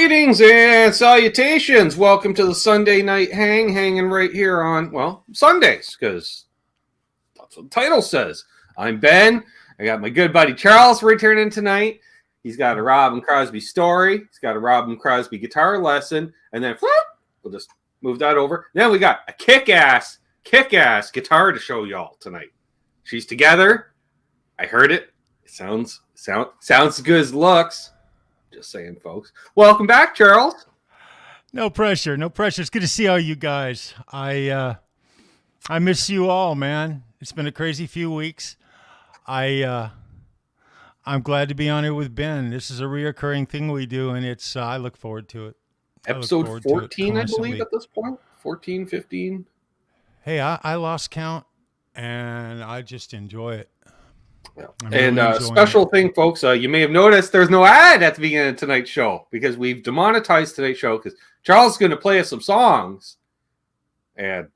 Greetings and salutations. Welcome to the Sunday night hanging right here on, well, Sundays, because that's what the title says. I'm Ben. I got my good buddy Charles returning tonight. He's got a Robin Crosby story. He's got a Robin Crosby guitar lesson. And then we'll just move that over. Then we got a kick-ass guitar to show y'all tonight. She's together. I heard it. It sounds as good as looks. Just saying, folks. Welcome back, Charles. No pressure. It's good to see all you guys. I miss you all, man. It's been a crazy few weeks. I'm glad to be on here with Ben. This is a reoccurring thing we do, and it's I look forward to it. Episode 14, I believe, at this point. 14, 15. Hey, I lost count, and I just enjoy it. Yeah. And special thing, folks, you may have noticed there's no ad at the beginning of tonight's show because we've demonetized tonight's show because Charles is going to play us some songs, and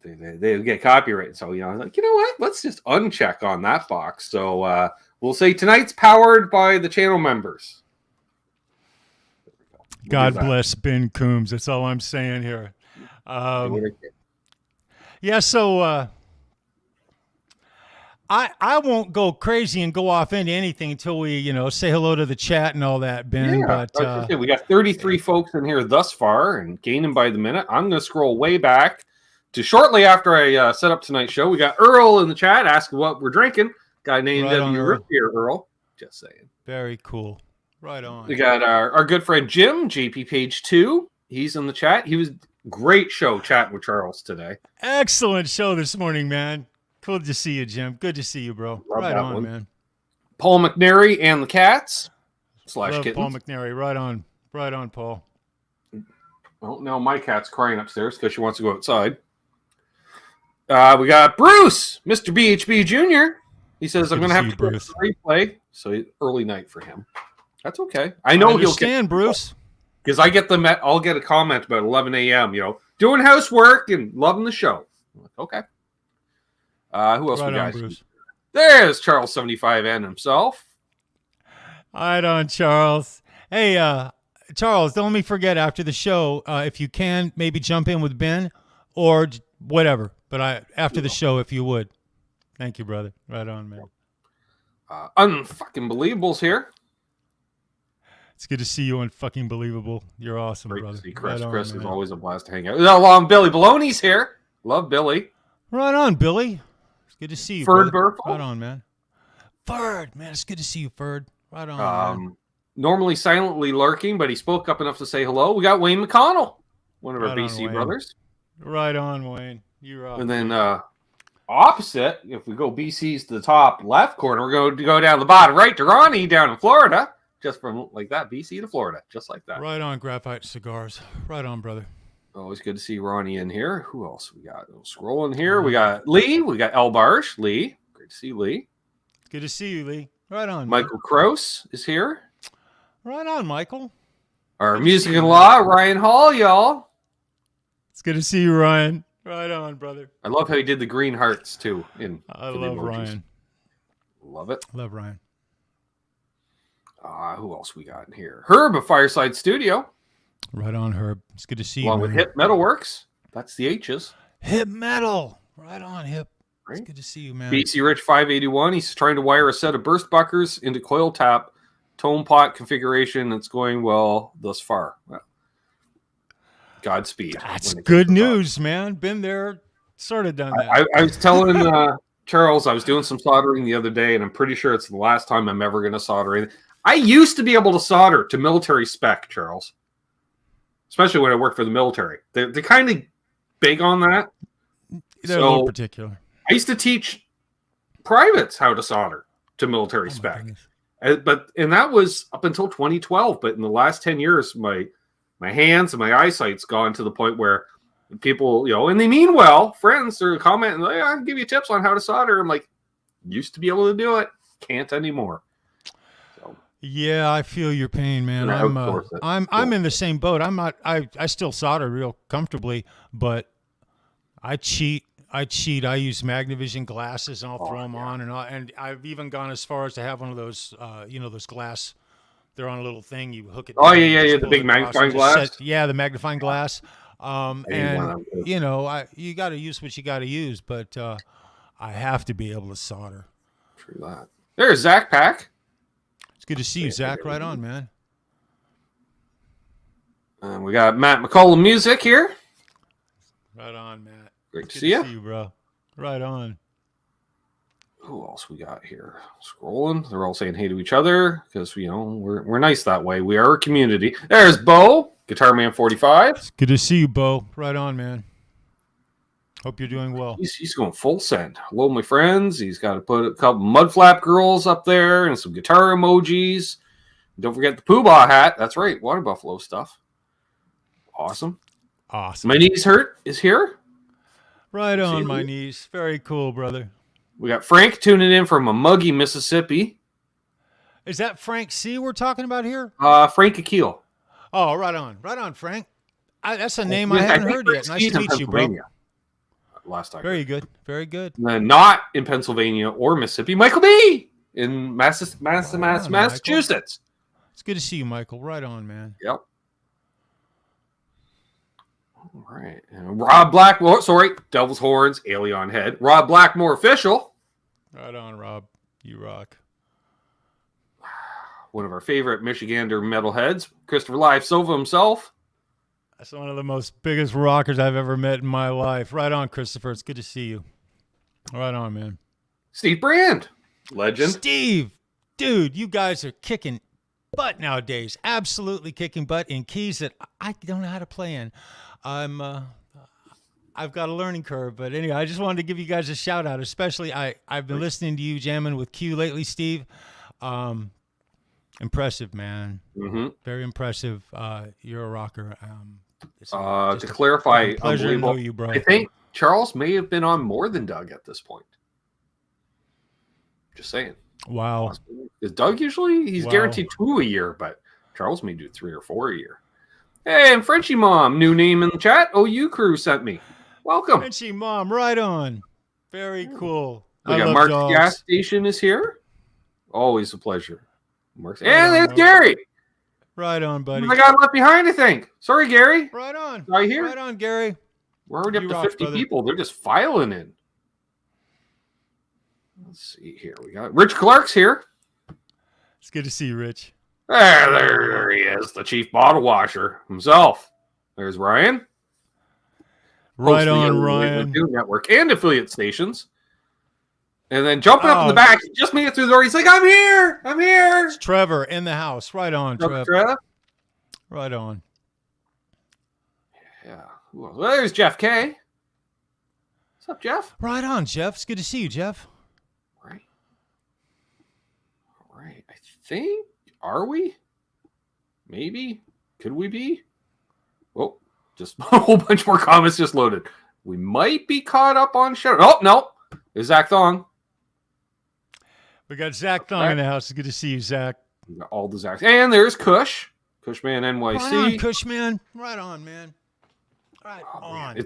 they get copyrighted. So I was like, you know what? Let's just uncheck on that box. So we'll say tonight's powered by the channel members. God bless Ben Coombs. That's all I'm saying here. Yeah. So. I won't go crazy and go off into anything until we, say hello to the chat and all that, Ben. Yeah, but we got 33 folks in here thus far and gaining by the minute. I'm going to scroll way back to shortly after I set up tonight's show. We got Earl in the chat asking what we're drinking. Guy named Root Beer Earl. Just saying. Very cool. Right on. We got our good friend Jim, JP Page 2. He's in the chat. He was great show chatting with Charles today. Excellent show this morning, man. Cool to see you, Jim. Good to see you, bro. Love right on, one. Man. Paul McNary and the Cats / Love kittens. Paul McNary. Right on, Paul. Well, now my cat's crying upstairs because she wants to go outside. We got Bruce, Mr. BHB Jr. He says, I'm going to have to go to the replay. So early night for him. That's okay. I know he'll get Bruce. Because I'll get a comment about 11 a.m., doing housework and loving the show. I'm like, okay. Who else we got? There's Charles 75N himself. Right on, Charles. Hey, Charles, don't let me forget after the show, if you can, maybe jump in with Ben or whatever. But after the show, if you would. Thank you, brother. Right on, man. Unfucking Believables here. It's good to see you on Fucking Believable. You're awesome, Great brother. To see Chris. Right Chris on, is always a blast to hang out. Billy Baloney's here. Love Billy. Right on, Billy. Good to see you, Ferd brother. Burful. Right on, man. Ferd, man, it's good to see you, Ferd. Right on, man. Normally silently lurking, but he spoke up enough to say hello. We got Wayne McConnell, one of our BC brothers. Right on, Wayne. You're right. And then opposite, if we go BC's to the top left corner, we're going to go down the bottom right to Ronnie down in Florida. Just from like that, BC to Florida, just like that. Right on, Graphite Cigars. Right on, brother. Always good to see Ronnie in here. Who else we got? Scrolling here. We got Lee. We got El Barsh. Lee. Great to see Lee. Good to see you, Lee. Right on. Michael Krause is here. Right on, Michael. Our music and law, Ryan Hall, y'all. It's good to see you, Ryan. Right on, brother. I love how he did the green hearts, too. I love Ryan. Love it. Love Ryan. Who else we got in here? Herb of Fireside Studio. Right on, Herb. It's good to see you. Along with Hip Metalworks. That's the H's. Hip Metal. Right on, Hip. Right? It's good to see you, man. BC Rich 581. He's trying to wire a set of burst buckers into coil tap tone pot configuration. It's going well thus far. Well, Godspeed. That's good news, man. Been there, sort of done that. I was telling Charles I was doing some soldering the other day, and I'm pretty sure it's the last time I'm ever going to solder anything. I used to be able to solder to military spec, Charles. Especially when I work for the military. They're kind of big on that. They're a little particular. I used to teach privates how to solder to military spec. And that was up until 2012. But in the last 10 years, my hands and my eyesight's gone to the point where people, and they mean well, friends are commenting, like, I can give you tips on how to solder. I'm like, used to be able to do it. Can't anymore. Yeah, I feel your pain, man. I'm in the same boat. I still solder real comfortably, but I cheat. I use Magnavision glasses, and I'll throw them on, and I've even gone as far as to have one of those, those glass They're on a little thing. You hook it. Oh down, yeah, you yeah, just yeah. The pull big it across magnifying and just glass. yeah, the magnifying glass. need one of And them, too. you know, you got to use what you got to use, but I have to be able to solder. True that. There's Zach Pack. It's good to see you, Zach. Right on, man. And we got Matt McCollum Music here. Right on, Matt. Great to Good see you. See you, bro. Right on. Who else we got here? Scrolling. They're all saying hey to each other because we're nice that way. We are a community. There's Bo, Guitar Man 45. It's good to see you, Bo. Right on, man. Hope you're doing well. He's going full send. Hello, my friends. He's got to put a couple mud flap girls up there and some guitar emojis. Don't forget the Poobah hat. That's right, Water Buffalo stuff. Awesome. My knees hurt is here. Right on, my knees. Very cool, brother. We got Frank tuning in from a muggy Mississippi. Is that Frank C we're talking about here? Frank Akil. Oh, right on. Right on, Frank. That's a name I haven't heard yet. Nice to meet you, bro. Last time. Very good. Very good. Not in Pennsylvania or Mississippi. Michael B. in Massachusetts. It's good to see you, Michael. Right on, man. Yep. All right. And Rob Blackmore. Sorry. Devil's Horns. Alien Head. Rob Blackmore official. Right on, Rob. You rock. One of our favorite Michigander metalheads. Christopher Live Sova himself. That's one of the most biggest rockers I've ever met in my life. Right on, Christopher. It's good to see you. Right on, man. Steve Brand. Legend. Steve. Dude, you guys are kicking butt nowadays. Absolutely kicking butt in keys that I don't know how to play in. I've got a learning curve, but anyway, I just wanted to give you guys a shout out. Especially, I've been listening to you jamming with Q lately, Steve. Impressive, man. Mm-hmm. Very impressive. You're a rocker. To clarify, pleasure to know you, bro. I think Charles may have been on more than Doug at this point. Just saying. Wow. Is Doug usually he's guaranteed 2 a year, but Charles may do 3 or 4 a year. Hey, and Frenchie Mom, new name in the chat. OU Crew sent me. Welcome. Frenchie Mom, right on. Very cool. We got Mark's dogs. Gas Station is here. Always a pleasure. Mark's, and there's Gary. Right on, buddy. I got left behind, I think. Sorry, Gary. Right on. Right here. Right on, Gary. We're already up to rock, 50 brother. people. They're just filing in. Let's see here. We got Rich Clark's here. It's good to see you, Rich. There he is, the chief bottle washer himself. There's Ryan. Right Host of the on, Everyday Ryan. Review Network and affiliate stations. And then jumping up in the Oh. back, he just made it through the door. He's like, I'm here. I'm here. It's Trevor in the house. Right on, Trev. Trev. Right on. Yeah. Well, there's Jeff K. What's up, Jeff? Right on, Jeff. It's good to see you, Jeff. Right. All right. I think, are we? Maybe. Could we be? Oh, just a whole bunch more comments just loaded. We might be caught up on show. Oh, no. There's Zach Thong. We got Zach Thong in the house. It's good to see you, Zach. We got all the Zachs. And there's Kush. Cushman NYC. Right on, Cushman. Right on, man. Right on.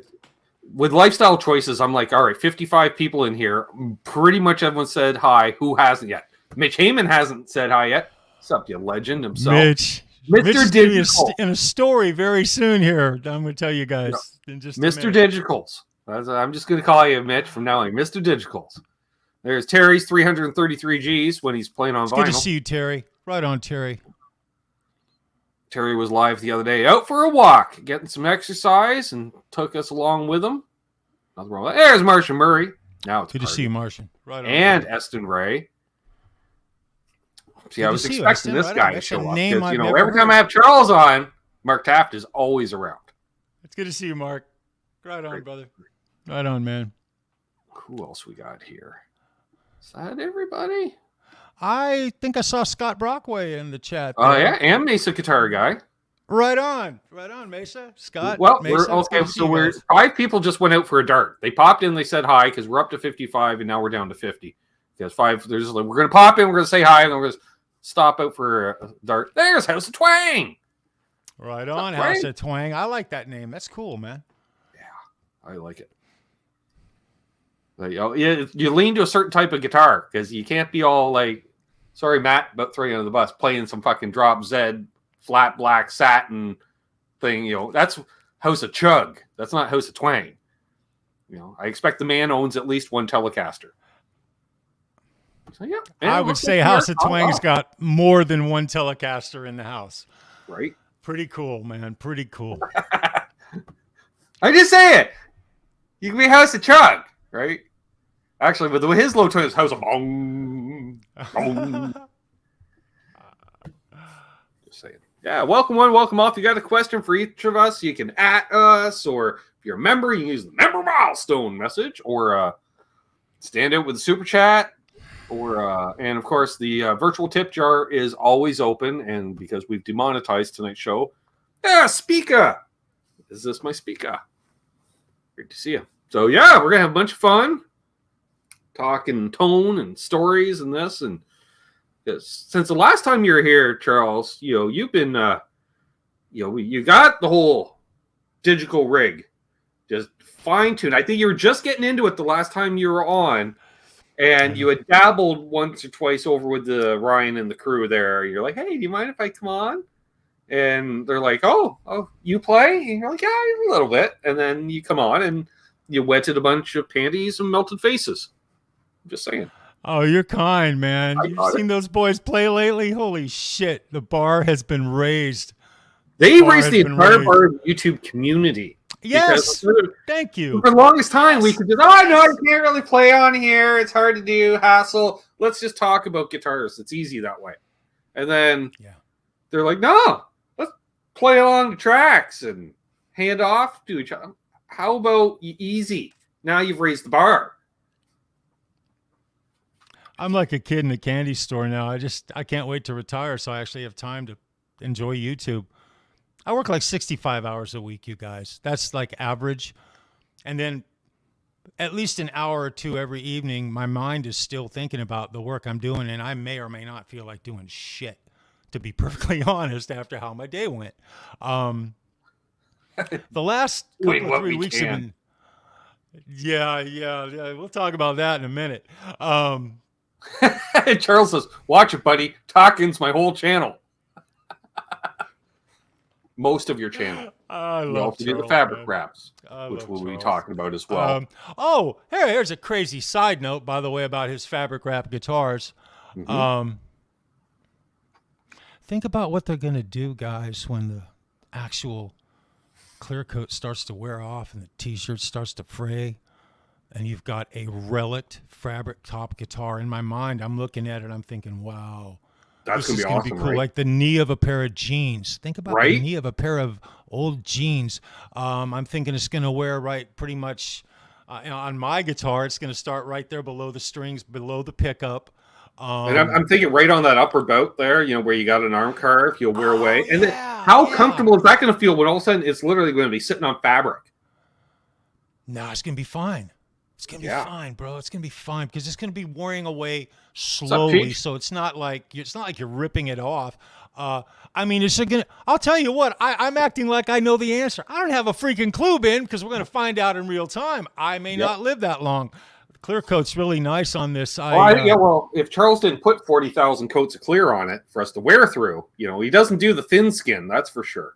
With lifestyle choices, I'm like, all right, 55 people in here. Pretty much everyone said hi. Who hasn't yet? Mitch Heyman hasn't said hi yet. What's up, you legend himself? Mitch. Mr. Mitch is gonna be Digital. in a story very soon here. I'm going to tell you guys in just a Mr. minute. Digicals. I'm just going to call you Mitch from now on. Mr. Digicals. There's Terry's 333 Gs when he's playing on It's vinyl. good to see you, Terry. Right on, Terry. Terry was live the other day, out for a walk, getting some exercise, and took us along with him. Nothing wrong with that. There's Martian Murray. Now it's Good to see you, Martian. Right on. and Eston Ray. See, I Good was to see you, expecting Eston. this Right guy on. to That's show a up. name Because, I've every never time I heard. have Charles on, Mark Taft is always around. It's good to see you, Mark. Right on, brother. Right on, man. Who else we got here? Is that everybody? I think I saw Scott Brockway in the chat. Oh, there. yeah, and Mesa Guitar Guy. Right on. Right on, Mesa. Scott. Well, Mesa, we're it's good okay. to see So you we're guys. 5 people just went out for a dart. They popped in, they said hi because we're up to 55, and now we're down to 50. Because 5, there's like, we're gonna pop in, we're gonna say hi, and then we're gonna stop out for a dart. There's House of Twang. Right on, Right? House of Twang. I like that name. That's cool, man. I like it. Like, you lean to a certain type of guitar because you can't be all like sorry, Matt, about throwing you under the bus, playing some fucking drop Z flat black satin thing, you know, that's House of Chug. That's not House of Twang. You know, I expect the man owns at least one Telecaster. So, yeah, I would say House of Twang's got more than one Telecaster in the house. Right. Pretty cool, man. Pretty cool. I just say it. You can be House of Chug, right? Actually, with his low tone is House of Bong. Bong. Just saying. Yeah, welcome one, welcome off. You got a question for each of us, you can at us, or if you're a member, you can use the member milestone message, or stand out with the super chat. Or and of course the virtual tip jar is always open, and because we've demonetized tonight's show, speaker, is this my speaker? Great to see you. So yeah, we're gonna have a bunch of fun talking tone and stories and this, and since the last time you were here, Charles, you know, you've been you got the whole digital rig just fine-tuned. I think you were just getting into it the last time you were on. And you had dabbled once or twice over with the Ryan and the crew there. You're like, hey, do you mind if I come on? And they're like, oh, you play? And you're like, yeah, a little bit. And then you come on and you wetted a bunch of panties and melted faces. I'm just saying. Oh, you're kind, man. You've seen those boys play lately? Holy shit. The bar has been raised. They raised the entire bar YouTube community. Yes, thank you. For the longest time, we could just, no, I can't really play on here. It's hard to do, hassle. Let's just talk about guitars. It's easy that way. And then they're like, no, let's play along the tracks and hand off to each other. How about easy? Now you've raised the bar. I'm like a kid in a candy store now. I can't wait to retire, so I actually have time to enjoy YouTube. I work like 65 hours a week, you guys. That's like average. And then at least an hour or two every evening, my mind is still thinking about the work I'm doing, and I may or may not feel like doing shit, to be perfectly honest, after how my day went. The last couple of 3 weeks have been... Yeah. We'll talk about that in a minute. Charles says, watch it, buddy. Talking's my whole channel. Most of your channel. I love also do the fabric wraps, which we'll be talking about as well. Here's a crazy side note, by the way, about his fabric wrap guitars. Mm-hmm. Think about what they're going to do, guys, when the actual clear coat starts to wear off and the T-shirt starts to fray, and you've got a relic fabric top guitar. In my mind, I'm looking at it, I'm thinking, wow. That's this is going to be awesome, be cool. right? Like the knee of a pair of jeans. Think about the knee of a pair of old jeans. I'm thinking it's going to wear right pretty much on my guitar. It's going to start right there below the strings, below the pickup. And I'm thinking right on that upper bout there, you know, where you got an arm carve, you'll wear away. And then how comfortable is that going to feel when all of a sudden it's literally going to be sitting on fabric? No, it's going to be fine. It's going to be fine, bro. It's going to be fine because it's going to be wearing away slowly. So it's not like you're ripping it off. I mean, it's going to, I'll tell you what, I'm acting like I know the answer. I don't have a freaking clue, Ben, because we're going to find out in real time. I may not live that long. The clear coat's really nice on this. Well, if Charles didn't put 40,000 coats of clear on it for us to wear through, you know, he doesn't do the thin skin, that's for sure.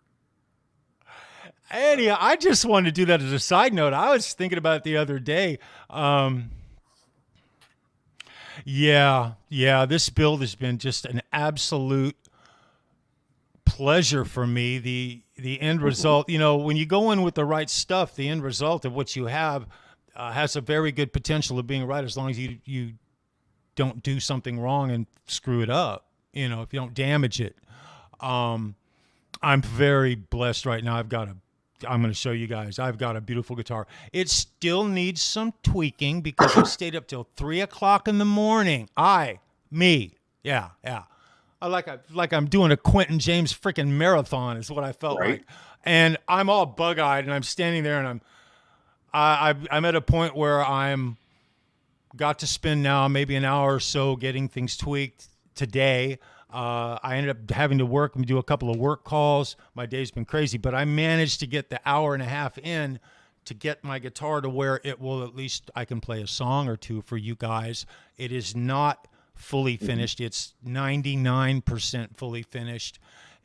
Anyhow, I just wanted to do that as a side note. I was thinking about it the other day. This build has been just an absolute pleasure for me. The end result, you know, when you go in with the right stuff, the end result of what you have has a very good potential of being right, as long as you don't do something wrong and screw it up. You know, if you don't damage it. I'm very blessed right now. I'm going to show you guys. I've got a beautiful guitar. It still needs some tweaking because I stayed up till 3 o'clock in the morning. Yeah. I like I'm doing a Quentin James freaking marathon is what I felt like. And I'm all bug-eyed and I'm standing there and I'm at a point where I'm got to spend now maybe an hour or so getting things tweaked today. I ended up having to work and do a couple of work calls. My day's been crazy, but I managed to get the hour and a half in to get my guitar to where it will, at least I can play a song or two for you guys. It is not fully finished. It's 99% fully finished,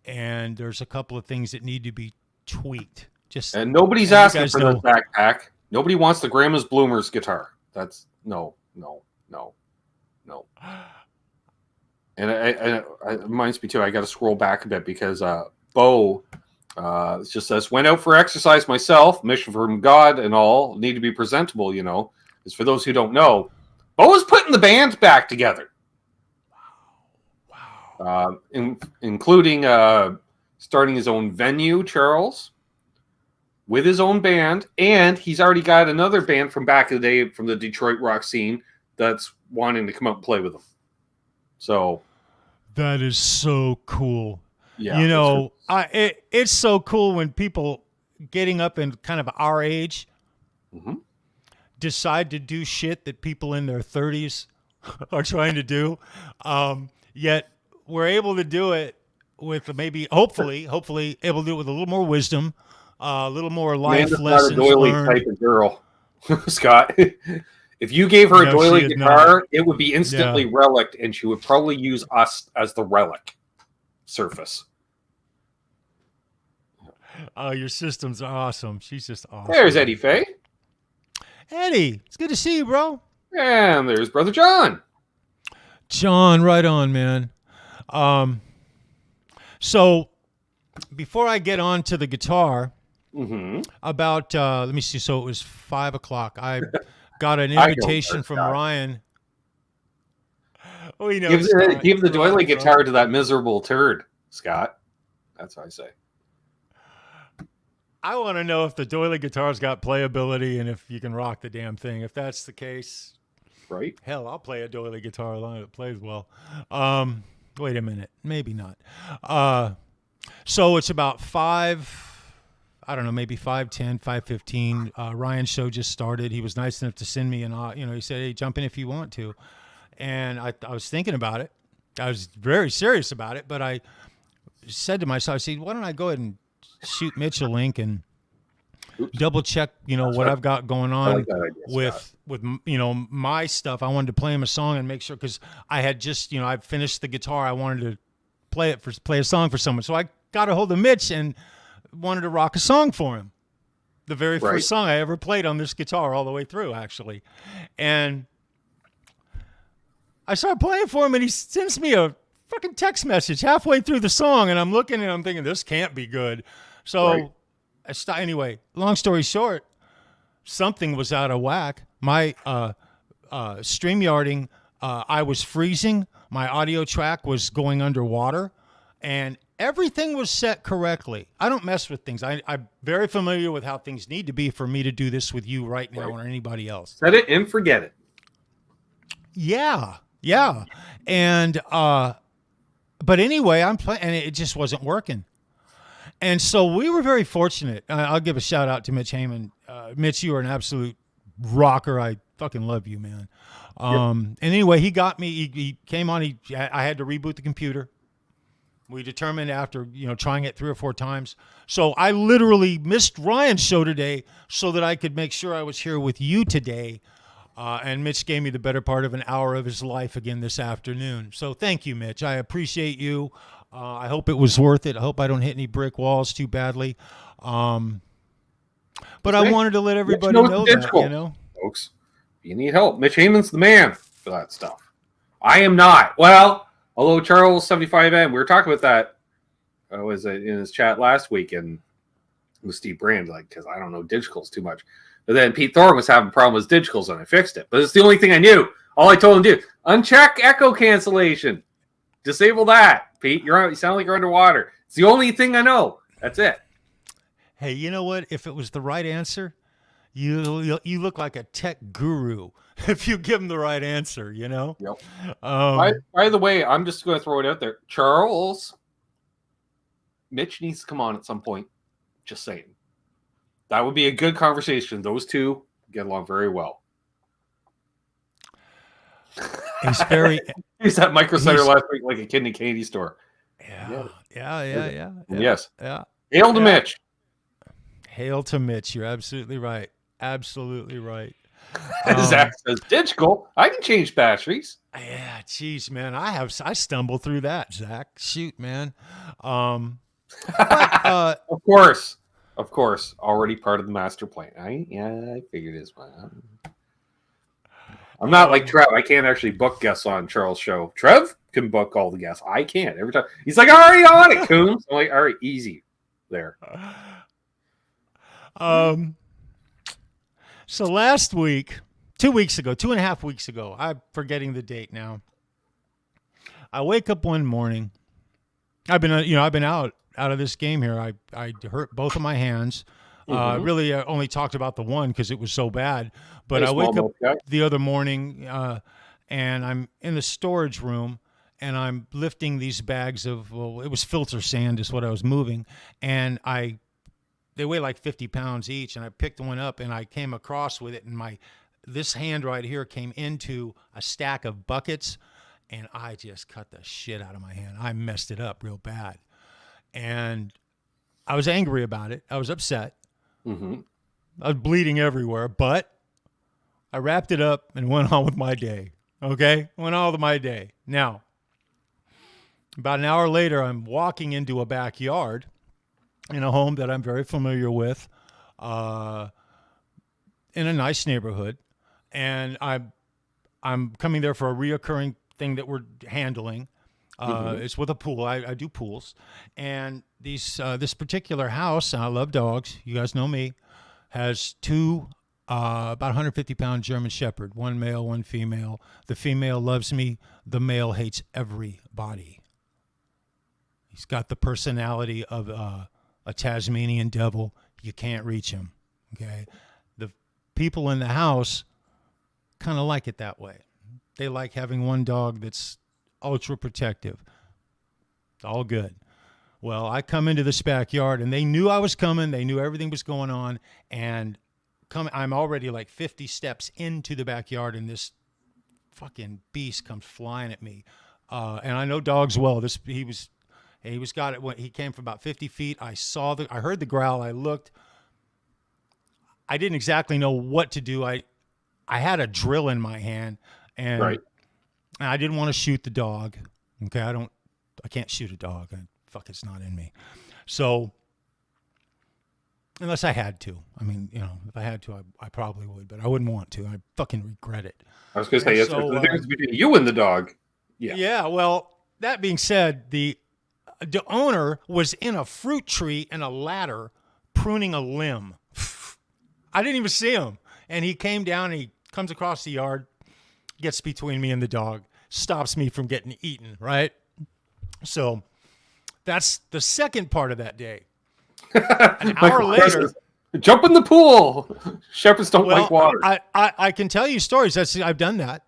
and there's a couple of things that need to be tweaked. And nobody's asking for this backpack. Nobody wants the Grandma's Bloomers guitar. That's no. And it reminds me too. I got to scroll back a bit because Bo just says, "Went out for exercise myself. Mission from God and all. Need to be presentable, you know." Because for those who don't know, Bo is putting the band back together. Wow. Including starting his own venue, Charles, with his own band, and he's already got another band from back in the day from the Detroit rock scene that's wanting to come out and play with him. So that is so cool. Yeah, you know, it's so cool when people getting up in kind of our age decide to do shit that people in their 30s are trying to do. Yet we're able to do it with maybe, hopefully able to do it with a little more wisdom, a little more life lessons not a doily learned. type of girl, Scott. If you gave her a doily guitar, it would be instantly relicked, and she would probably use us as the relic surface. Oh, your systems are awesome. She's just awesome. There's Eddie Faye. Eddie, it's good to see you, bro. And there's Brother John. John, right on, man. So before I get on to the guitar, about let me see. So it was 5 o'clock. I got an invitation from Ryan. Oh, give the doily guitar to that miserable turd, Scott. That's what I say. I want to know if the doily guitar's got playability and if you can rock the damn thing. If that's the case, right? Hell, I'll play a doily guitar as long as it plays well. Wait a minute, maybe not. So it's about 5. I don't know, maybe 5:10, 5:15. Ryan's show just started. He was nice enough to send me he said, "Hey, jump in if you want to." And I was thinking about it. I was very serious about it, but I said to myself, I said, why don't I go ahead and shoot Mitch a link and double check, what I've got going on with my stuff. I wanted to play him a song and make sure, because I had just, I finished the guitar. I wanted to play a song for someone. So I got a hold of Mitch and wanted to rock a song for him. The very first song I ever played on this guitar all the way through, actually. And I started playing for him, and he sends me a fucking text message halfway through the song, and I'm looking and I'm thinking, this can't be good. So anyway, long story short, something was out of whack. My StreamYarding, I was freezing. My audio track was going underwater, and everything was set correctly. I don't mess with things. I'm very familiar with how things need to be for me to do this with you right now or anybody else. Set it and forget it. Yeah. And but anyway, I'm playing, and it just wasn't working. And so we were very fortunate. I'll give a shout out to Mitch Heyman. Mitch, you are an absolute rocker. I fucking love you, man. And anyway, he got me. He came on. I had to reboot the computer. We determined after trying it 3 or 4 times. So I literally missed Ryan's show today so that I could make sure I was here with you today. And Mitch gave me the better part of an hour of his life again this afternoon. So thank you, Mitch. I appreciate you. I hope it was worth it. I hope I don't hit any brick walls too badly. But I wanted to let everybody know that, Folks, if you need help, Mitch Heyman's the man for that stuff. I am not. Well, although Charles 75M, we were talking about that was in his chat last week and with Steve Brand, because I don't know digitals too much. But then Pete Thorne was having problems with digitals, and I fixed it. But it's the only thing I knew. All I told him to do, uncheck echo cancellation. Disable that. Pete, you sound like you're underwater. It's the only thing I know. That's it. Hey, you know what? If it was the right answer, you look like a tech guru if you give him the right answer, Yep. By the way, I'm just going to throw it out there. Charles, Mitch needs to come on at some point. Just saying. That would be a good conversation. Those two get along very well. He's very. He's at Micro Center last week like a kid in a candy store. Yeah. Yes. Yeah. Hail to Mitch. Hail to Mitch. You're absolutely right. Zach says, digital. I can change batteries. Yeah, geez, man. I stumbled through that, Zach. Shoot, man. But Of course. Already part of the master plan. I figured as well. I'm not like Trev. I can't actually book guests on Charles' show. Trev can book all the guests. I can't. Every time he's like, already on it, Coombs. I'm like, all right, easy there. So last week, 2.5 weeks ago, I'm forgetting the date now. I wake up one morning. I've been out of this game here. I hurt both of my hands. Really, I only talked about the one because it was so bad. But I wake up the other morning, and I'm in the storage room, and I'm lifting these bags of, it was filter sand is what I was moving, and they weigh like 50 pounds each, and I picked one up, and I came across with it, and this hand right here came into a stack of buckets, and I just cut the shit out of my hand. I messed it up real bad, and I was angry about it. I was upset. I was bleeding everywhere, but I wrapped it up and went on with my day. Okay? Went on with my day. Now, about an hour later, I'm walking into a backyard in a home that I'm very familiar with, in a nice neighborhood, and I'm coming there for a reoccurring thing that we're handling. It's with a pool. I do pools, and this particular house, and I love dogs. You guys know me. Has two about 150-pound German Shepherd, one male, one female. The female loves me. The male hates everybody. He's got the personality of a Tasmanian devil. You can't reach him. Okay, the people in the house kind of like it that way. They like having one dog that's ultra protective. All good. Well, I come into this backyard, and they knew I was coming. They knew everything was going on, and I'm already like 50 steps into the backyard, and this fucking beast comes flying at me. And I know dogs well. He got it when he came from about 50 feet. I heard the growl. I looked. I didn't exactly know what to do. I had a drill in my hand, and right. I didn't want to shoot the dog. Okay, I can't shoot a dog. It's not in me. So, unless I had to. I mean, if I had to, I probably would, but I wouldn't want to. I fucking regret it. I was going to say, it's the difference between you and the dog. Yeah. Yeah, well, that being said, the owner was in a fruit tree and a ladder pruning a limb. I didn't even see him. And he came down, and he comes across the yard, gets between me and the dog, stops me from getting eaten, right? So that's the second part of that day. An hour later, jump in the pool. Shepherds don't like water. I can tell you stories. I've done that.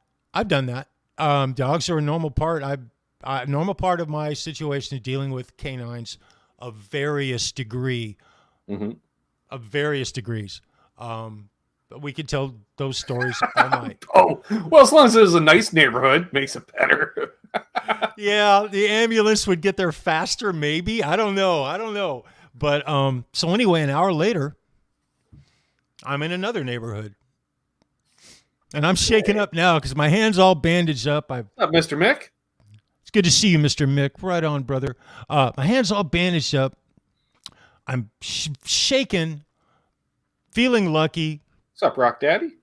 Dogs are a normal part. A normal part of my situation is dealing with canines of various degree, of various degrees. But we could tell those stories all night. Oh, well, as long as it was a nice neighborhood, makes it better. Yeah, the ambulance would get there faster, maybe. I don't know. But so anyway, an hour later, I'm in another neighborhood. And I'm shaking up now because my hand's all bandaged up. What's up, Mr. Mick? It's good to see you, Mr. Mick. Right on, brother. My hand's all bandaged up. I'm shaking, feeling lucky. What's up, Rock Daddy?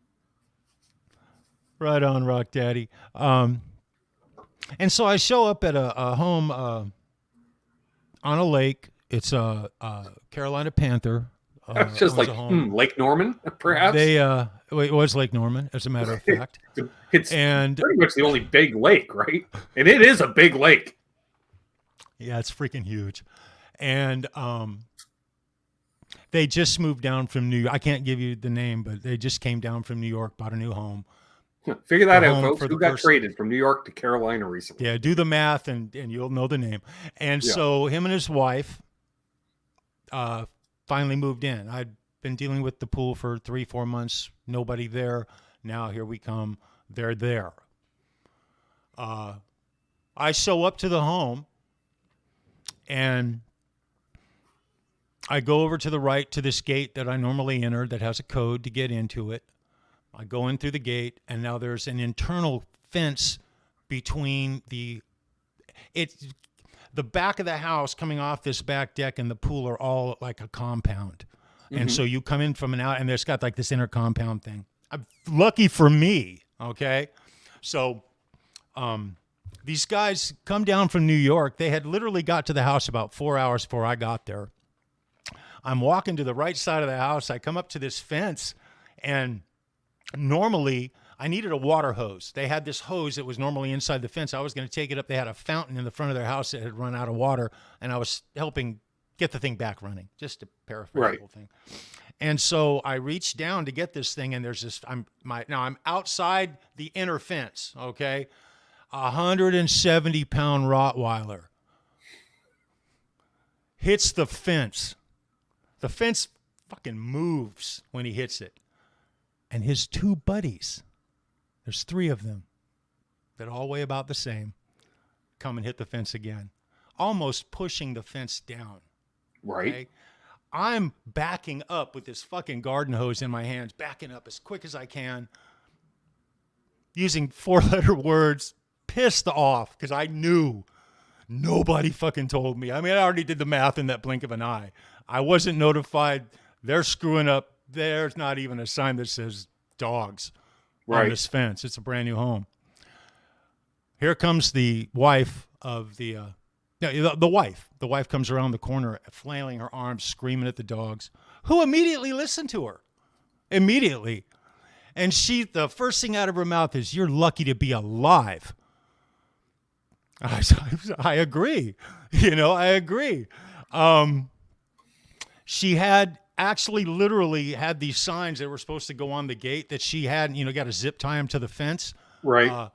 Right on, Rock Daddy. And so I show up at a home on a lake. It's a Carolina Panther. It's just like Lake Norman, perhaps. It was Lake Norman, as a matter of fact. It's pretty much the only big lake, right? And it is a big lake. Yeah, it's freaking huge. And they just moved down from New York. I can't give you the name, but they just came down from New York, bought a new home. Figure that out, folks. Who got traded from New York to Carolina recently? Yeah, do the math, and you'll know the name. And so him and his wife finally moved in. I'd been dealing with the pool for 3-4 months. Nobody there. Now here we come. They're there. I show up to the home, and I go over to the right to this gate that I normally enter that has a code to get into it. I go in through the gate, and now there's an internal fence between the back of the house coming off this back deck and the pool are all like a compound. Mm-hmm. And so you come in from an out, and there's got like this inner compound thing. Lucky for me, okay? So these guys come down from New York. They had literally got to the house about 4 hours before I got there. I'm walking to the right side of the house. I come up to this fence, and normally I needed a water hose. They had this hose that was normally inside the fence. I was going to take it up. They had a fountain in the front of their house that had run out of water, and I was helping get the thing back running, just to paraphrase the whole thing. And so I reached down to get this thing, and there's this. I'm outside the inner fence. Okay, 170-pound Rottweiler hits the fence. The fence fucking moves when he hits it. And his two buddies, there's 3 of them that all weigh about the same, come and hit the fence again, almost pushing the fence down. Right. Okay? I'm backing up with this fucking garden hose in my hands, backing up as quick as I can, using 4-letter words, pissed off, because I knew nobody fucking told me. I mean, I already did the math in that blink of an eye. I wasn't notified. They're screwing up. There's not even a sign that says dogs on this fence. It's a brand new home. Here comes the wife of the wife. The wife comes around the corner, flailing her arms, screaming at the dogs, who immediately listen to her. Immediately. And the first thing out of her mouth is, "You're lucky to be alive." I agree. I agree. She had actually literally had these signs that were supposed to go on the gate that she had, got to zip tie them to the fence. Right.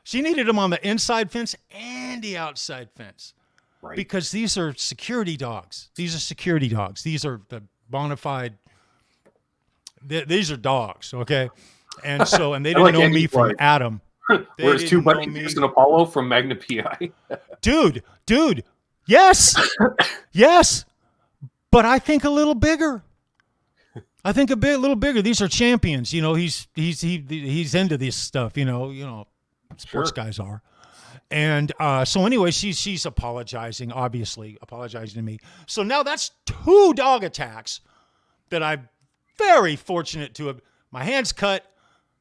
She needed them on the inside fence and the outside fence. Right. Because these are security dogs. These are the bona fide, these are dogs, okay? And they didn't know me from Adam. Whereas 2 buddies used an Apollo from Magna PI. Dude, yes, yes. But I think a little bigger. Little bigger. These are champions. He's into this stuff. Sports guys are. And so anyway, she's apologizing to me. So now that's 2 dog attacks that I'm very fortunate to have. My hands cut.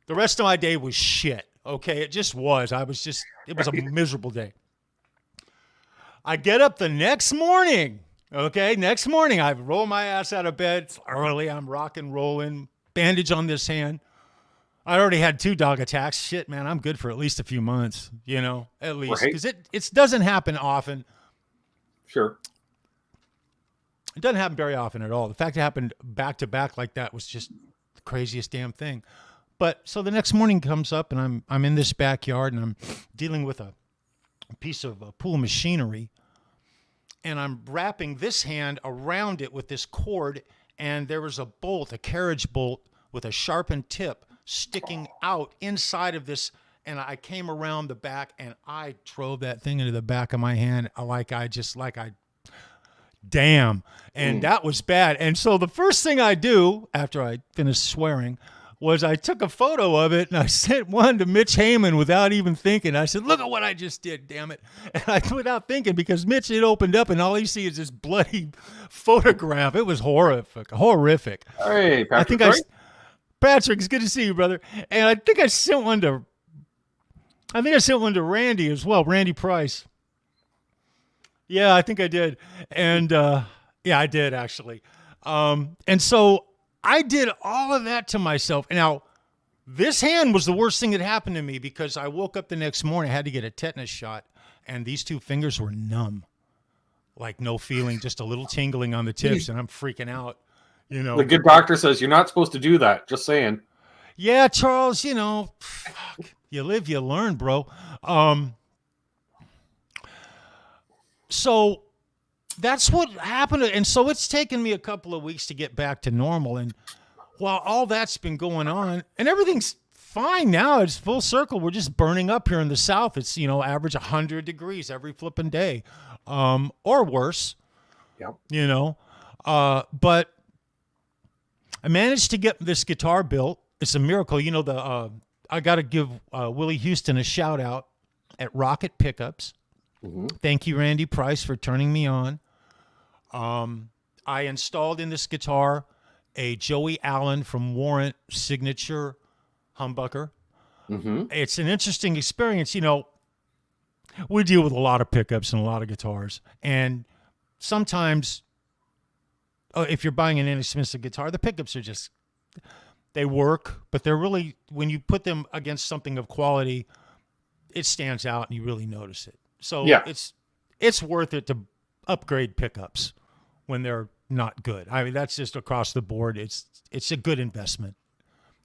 The rest of my day was shit. Okay, it just was. It was a miserable day. I get up the next morning. Okay, next morning, I roll my ass out of bed. It's early. I'm rock and rolling. Bandage on this hand. I already had 2 dog attacks. Shit, man, I'm good for at least a few months, at least. Because it doesn't happen often. Sure. It doesn't happen very often at all. The fact it happened back to back like that was just the craziest damn thing. But so the next morning comes up, and I'm in this backyard, and I'm dealing with a piece of pool machinery. And I'm wrapping this hand around it with this cord, and there was a carriage bolt with a sharpened tip sticking out inside of this, and I came around the back, and I drove that thing into the back of my hand damn. And that was bad. And so the first thing I do after I finished swearing was I took a photo of it, and I sent one to Mitch Heyman without even thinking. I said, "Look at what I just did, damn it." And without thinking, because Mitch had opened up, and all you see is this bloody photograph. It was horrific. Hey, Patrick. Patrick, it's good to see you, brother. And I think I sent one to Randy as well, Randy Price. Yeah, I think I did. And yeah, I did actually. And so I did all of that to myself. Now, this hand was the worst thing that happened to me, because I woke up the next morning, I had to get a tetanus shot, and these 2 fingers were numb. Like no feeling, just a little tingling on the tips, and I'm freaking out. The good doctor says you're not supposed to do that. Just saying. Yeah, Charles, fuck, you live, you learn, bro. So that's what happened. And so it's taken me a couple of weeks to get back to normal. And while all that's been going on, and everything's fine now, it's full circle. We're just burning up here in the South. It's, average 100 degrees every flipping day, or worse. Yep. But I managed to get this guitar built. it's a miracle. You know, I got to give Willie Houston a shout out at Rocket Pickups. Mm-hmm. Thank you, Randy Price, for turning me on. I installed in this guitar a Joey Allen from Warrant signature humbucker. Mm-hmm. It's an interesting experience. You know, we deal with a lot of pickups and a lot of guitars, and sometimes if you're buying an inexpensive guitar, the pickups are just, they work, but they're really, when you put them against something of quality, it stands out and you really notice it. So Yeah. it's worth it to upgrade pickups when they're not good. I mean, that's just across the board. It's a good investment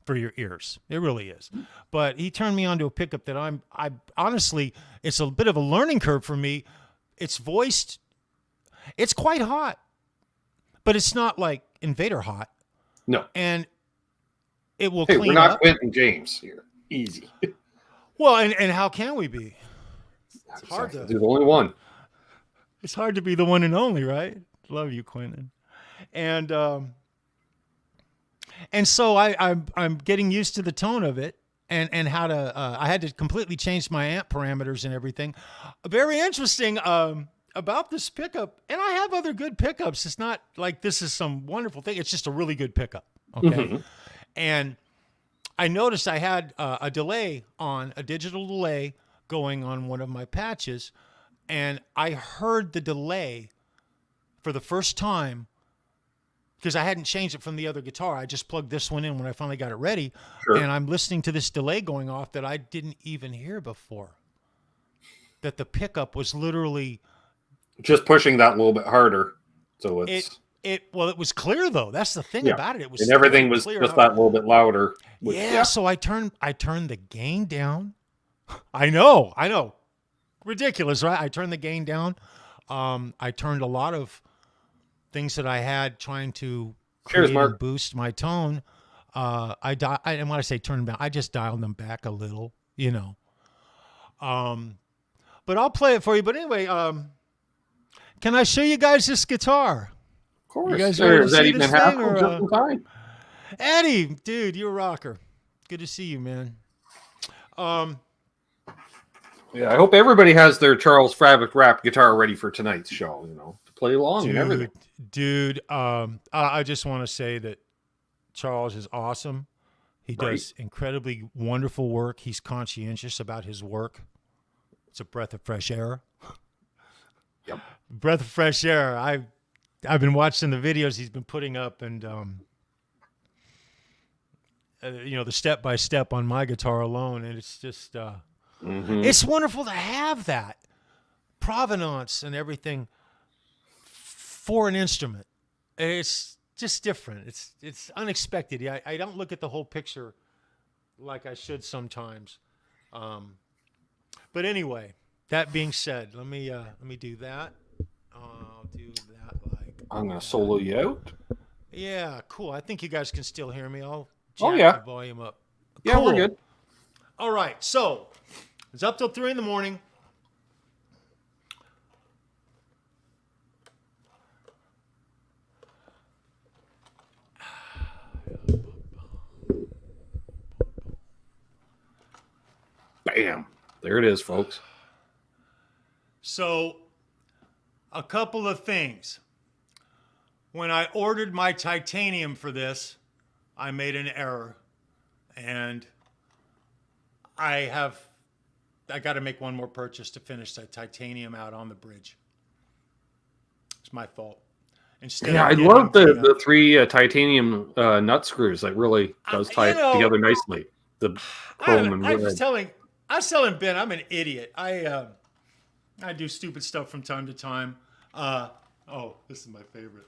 for your ears. It really is. But he turned me on to a pickup that I honestly, it's a bit of a learning curve for me. It's voiced. It's quite hot, but it's not like Invader hot. No. And it will Hey, clean we're not up. Quentin James here. Easy. Well, and how can we be? It's hard to. There's only one. It's hard to be the one and only, right? Love you, Quentin. And so I'm getting used to the tone of it and how to. I had to completely change my amp parameters and everything. Very interesting about this pickup, and I have other good pickups. It's not like this is some wonderful thing. It's just a really good pickup. Okay, Mm-hmm. and I noticed I had a delay on a digital delay going on one of my patches, and I heard the delay for the first time because I hadn't changed it from the other guitar. I just plugged this one in when I finally got it ready, Sure. and I'm listening to this delay going off that I didn't even hear before. That the pickup was literally Just pushing that a little bit harder. So it's it was clear though. That's the thing Yeah. about it. It was and everything was clear just how- that little bit louder. Which, Yeah, so I turned the gain down. I know. Ridiculous, right? I turned the gain down. I turned a lot of things that I had trying to Cheers, create Mark. and boost my tone. And when I say turn them down, I just dialed them back a little, you know. But I'll play it for you. But anyway, can I show you guys this guitar? Of course. You guys Sure. ready to Is that see even this thing, happening or, just in time? Eddie, dude, you're a rocker. Good to see you, man. Yeah, I hope everybody has their Charles Fabric Wrap guitar ready for tonight's show, you know, to play along and everything. Dude, I just want to say that Charles is awesome. He Right. does incredibly wonderful work. He's conscientious about his work. It's a breath of fresh air. Yep. Breath of fresh air. I've been watching the videos he's been putting up, and you know, the step by step on my guitar alone, and it's just Mhm. it's wonderful to have that provenance and everything for an instrument. It's just different. It's unexpected. I don't look at the whole picture like I should sometimes. But anyway, that being said, let me do that. I'll do that like. I'm going to solo you out. Yeah, cool. I think you guys can still hear me. I'll Oh, jack yeah. the volume up. Yeah, we're Cool. good. All right, so it's up till 3 in the morning. Bam. There it is, folks. So, a couple of things. When I ordered my titanium for this, I made an error, and I got to make one more purchase to finish the titanium out on the bridge. It's my fault. Instead Yeah, of I getting love the three titanium nut screws. That really does tie you know, it together nicely. The chrome and I was red. telling Ben, I'm an idiot. I do stupid stuff from time to time. Oh, this is my favorite.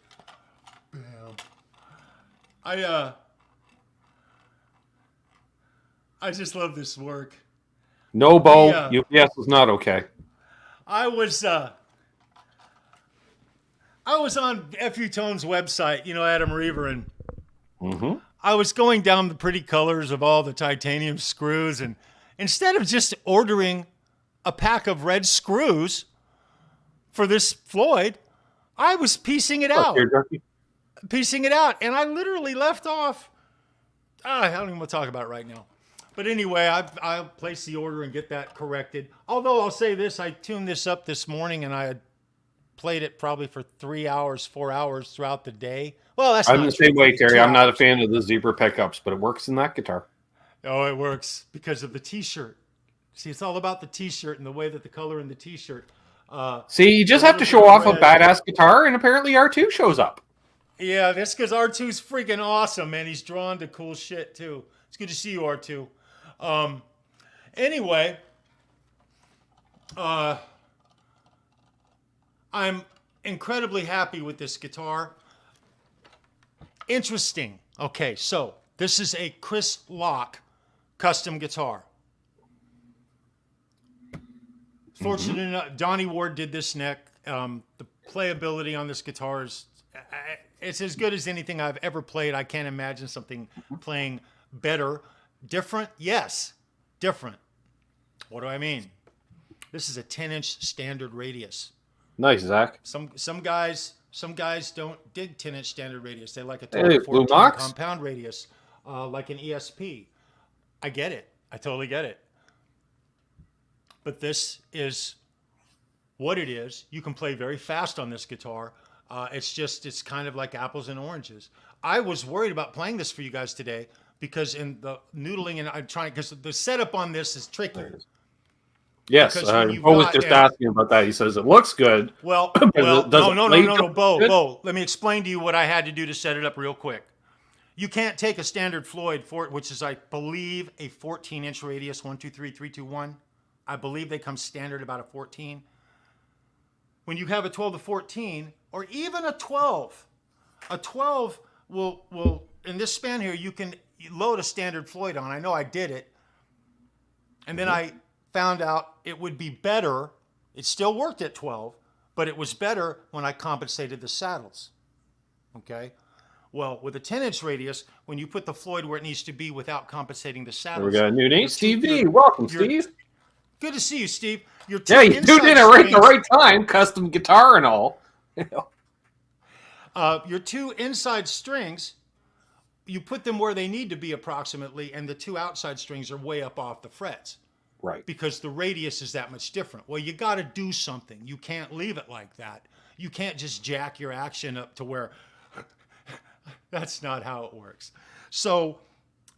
I just love this work. No bow. Yeah. UPS is not okay. I was on FU Tone's website, you know, Adam Reaver, and Mm-hmm. I was going down the pretty colors of all the titanium screws, and instead of just ordering a pack of red screws for this Floyd, I was piecing it out. Here, Ducky. Piecing it out, and I literally left off I don't even want to talk about it right now. But anyway, I'll place the order and get that corrected. Although I'll say this, I tuned this up this morning and I had played it probably for 3 hours, 4 hours throughout the day. Well, that's I'm not the same way, Terry. 2 I'm not a hours. fan of the zebra pickups, but it works in that guitar. Oh, it works because of the T-shirt. See, it's all about the T-shirt and the way that the color in the T-shirt. See, you just have to show off a badass guitar, and apparently R2 shows up. Yeah, that's because R2's freaking awesome, man. He's drawn to cool shit, too. It's good to see you, R2. Anyway, I'm incredibly happy with this guitar. Interesting. Okay, so this is a Chris Locke custom guitar. Fortunate enough, Donnie Ward did this neck. The playability on this guitar is it's as good as anything I've ever played. I can't imagine something playing better. Different? Yes, different. What do I mean? This is a 10-inch standard radius. Nice, Zach. Some guys don't dig 10-inch standard radius. They like a 14 compound radius, like an ESP. I get it. I totally get it. But this is what it is. You can play very fast on this guitar. It's kind of like apples and oranges. I was worried about playing this for you guys today because in the noodling and I'm trying, because the setup on this is tricky. Yes, Bo was just asking about that. He says it looks good. Well, no, Bo. Let me explain to you what I had to do to set it up real quick. You can't take a standard Floyd for it, which is, I believe, a 14-inch radius, 1, 2, 3, 3, 2, 1. I believe they come standard about a 14. When you have a 12 to 14, or even a 12 will in this span here, you can load a standard Floyd on. I know I did it. And then I found out it would be better. It still worked at 12, but it was better when I compensated the saddles. Okay? Well, with a 10-inch radius, when you put the Floyd where it needs to be without compensating the saddles. We got a new name, Steve V. Welcome, Steve. Good to see you, Steve. You tuned in at the right time, custom guitar and all. Your two inside strings, you put them where they need to be approximately, and the two outside strings are way up off the frets. Right. Because the radius is that much different. Well, you got to do something. You can't leave it like that. You can't just jack your action up to where that's not how it works. So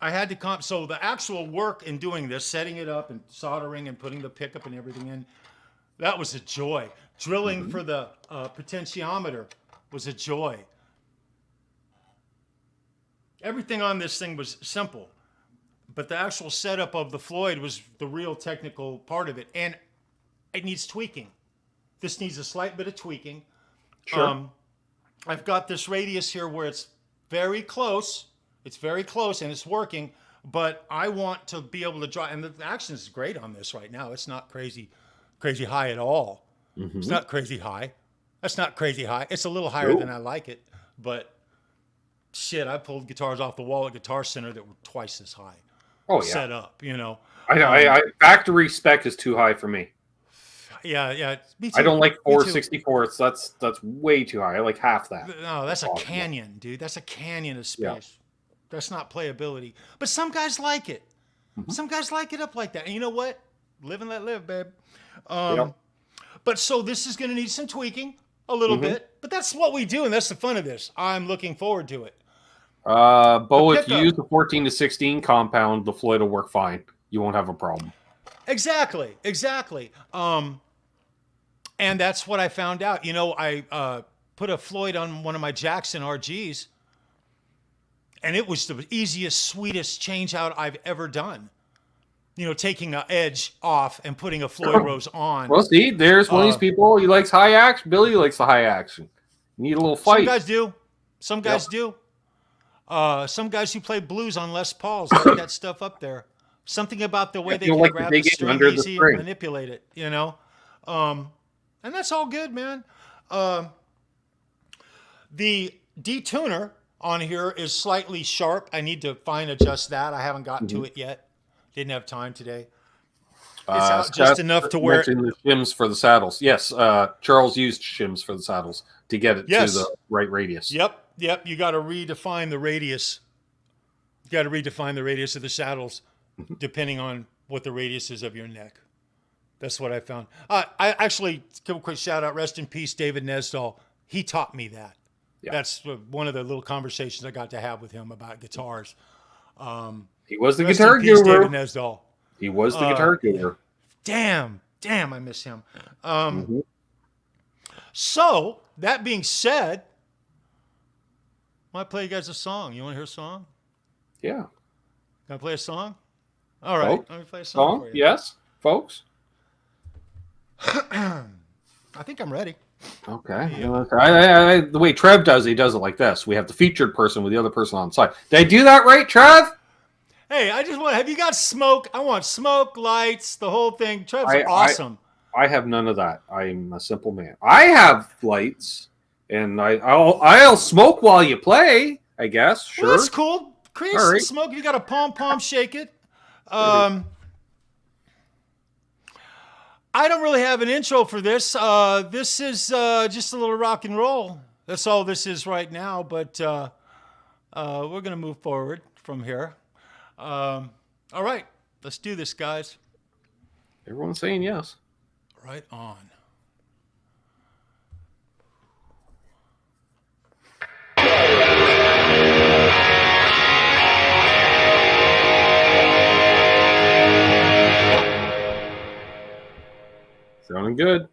I had to so the actual work in doing this, setting it up and soldering and putting the pickup and everything in, that was a joy. Drilling for the potentiometer was a joy. Everything on this thing was simple, but the actual setup of the Floyd was the real technical part of it, and it needs tweaking. This needs a slight bit of tweaking. Sure. I've got this radius here where it's very close. It's very close and it's working, but I want to be able to draw, and the action is great on this right now. It's not crazy high at all. It's not crazy high. That's not crazy high. It's a little higher than I like it, but shit, I pulled guitars off the wall at Guitar Center that were twice as high. Oh yeah. Set up, you know. I factory spec is too high for me. Yeah. Me too. I don't like 4/64. That's way too high. I like half that. No, that's a canyon, dude. That's a canyon of space. Yeah. That's not playability. But some guys like it. Some guys like it up like that. And you know what? Live and let live, babe. But so this is going to need some tweaking a little bit. But that's what we do, and that's the fun of this. I'm looking forward to it. Bo, if you use the 14 to 16 compound, the Floyd will work fine. You won't have a problem. Exactly. And that's what I found out. You know, I put a Floyd on one of my Jackson RGs, and it was the easiest, sweetest change out I've ever done. You know, taking an edge off and putting a Floyd Rose on. Well, see, there's one of these people. He likes high action. Billy likes the high action. You need a little fight. Some guys do. Some guys do. Some guys who play blues on Les Pauls like that stuff up there. Something about the way they can grab the string easy and manipulate it, you know? And that's all good, man. The detuner on here is slightly sharp. I need to fine adjust that. I haven't gotten to it yet. Didn't have time today. It's out just enough to where the shims for the saddles. Yes, Charles used shims for the saddles to get it to the right radius. Yep. You got to redefine the radius. You got to redefine the radius of the saddles depending on what the radius is of your neck. That's what I found. I actually, give a quick shout out, rest in peace, David Nesdall. He taught me that. Yeah. That's one of the little conversations I got to have with him about guitars. He was the guitar guru. David Nesdall. He was the guitar guru. Damn, I miss him. So, that being said, I want to play you guys a song. You want to hear a song? Yeah. Can I play a song? All right. Folks? Let me play a song for you. Yes, folks. I think I'm ready. Okay. Yeah. The way Trev does it, he does it like this. We have the featured person with the other person on the side. Did I do that right, Trev? Hey, I just want, have you got smoke? I want smoke, lights, the whole thing. Trev's awesome. I have none of that. I'm a simple man. I have lights, and I'll smoke while you play, I guess. Sure. Well, that's cool. Create some smoke. You got a pom, shake it. I don't really have an intro for this. This is just a little rock and roll. That's all this is right now, but we're going to move forward from here. All right, let's do this, guys. Everyone's saying yes. Right on. Sounding good.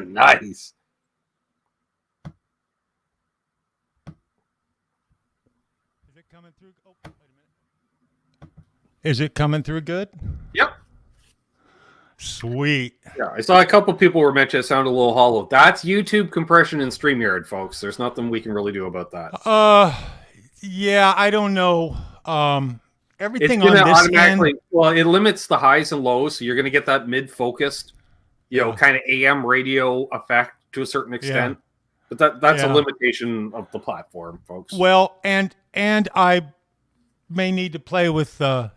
Nice. it coming through? Oh, wait a minute. Is it coming through good? Yep. Sweet. Yeah, I saw a couple people were mentioning it sounded a little hollow. That's YouTube compression in StreamYard, folks. There's nothing we can really do about that. Yeah, I don't know. Everything It's on gonna this automatically end. well, it limits the highs and lows, so you're gonna get that mid-focused, kind of AM radio effect to a certain extent. Yeah. But that's a limitation of the platform, folks. Well, and I may need to play with I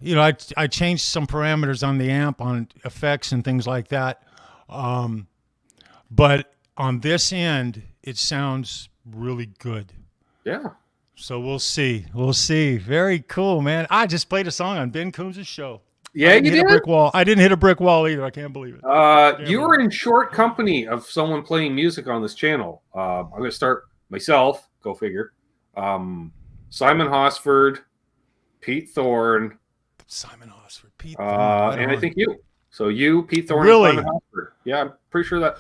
changed some parameters on the amp on effects and things like that. But on this end, it sounds really good. Yeah. So we'll see. We'll see. Very cool, man. I just played a song on Ben Coombs' show. Yeah, you did. A brick wall. I didn't hit a brick wall either. I can't believe it. You were in short company of someone playing music on this channel. I'm going to start myself. Go figure. Simon Hosford, Pete Thorne. Simon Hosford, Pete Thorne. And I think you. So you, Pete Thorne, really? and Simon Hosford. Yeah, I'm pretty sure that.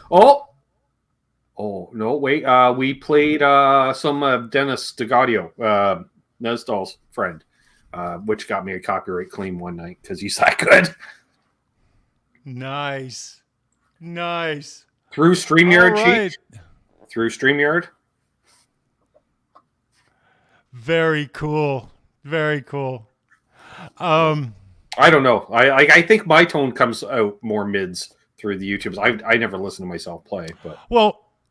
Oh, no, wait. We played some Dennis DeGaudio, Nesdal's friend, which got me a copyright claim one night because he's that good. Nice. Through StreamYard, right. Through StreamYard. Very cool. I don't know. I think my tone comes out more mids through the YouTubes. I never listen to myself play, but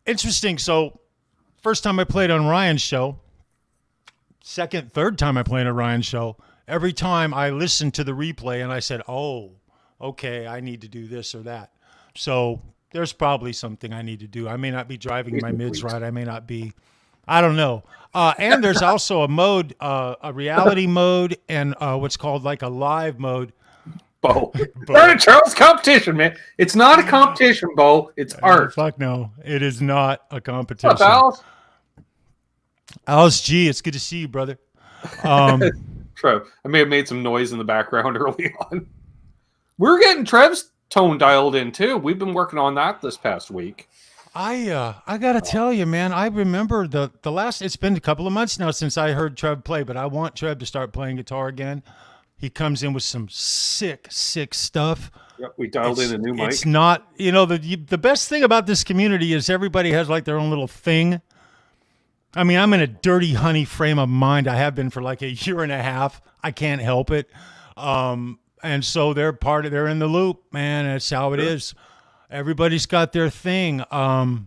interesting. So, first time I played on Ryan's show, second, third time I played on Ryan's show, every time I listened to the replay and I said, oh, okay, I need to do this or that. So, there's probably something I need to do. I may not be driving my mids right. I may not be, I don't know. And there's also a mode, a reality mode and what's called like a live mode. Bo. Not a Charles competition, man. It's not a competition, Bo. It's art. Fuck no. It is not a competition. What's up, Alice G, it's good to see you, brother. Trev, I may have made some noise in the background early on. We're getting Trev's tone dialed in, too. We've been working on that this past week. I gotta tell you, man, I remember the last, it's been a couple of months now since I heard Trev play, but I want Trev to start playing guitar again. He comes in with some sick stuff. Yep, we dialed in a new mic. It's not, the best thing about this community is everybody has like their own little thing. I mean, I'm in a dirty honey frame of mind. I have been for like a year and a half. I can't help it. And so they're in the loop, man. That's how it is. Everybody's got their thing. I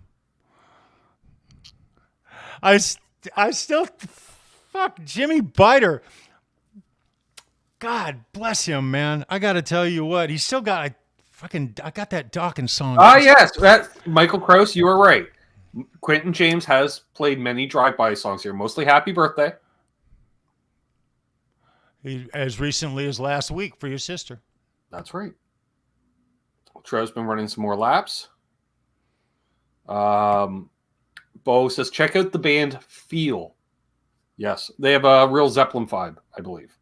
still, fuck Jimmy Biter. God bless him, man. I got to tell you what, he's still got, I got that Dawkins song. Yes. That's Michael Krause. You were right. Quentin James has played many drive-by songs here, mostly Happy Birthday. As recently as last week for your sister. That's right. Trev's been running some more laps. Bo says, check out the band Feel. Yes, they have a real Zeppelin vibe, I believe.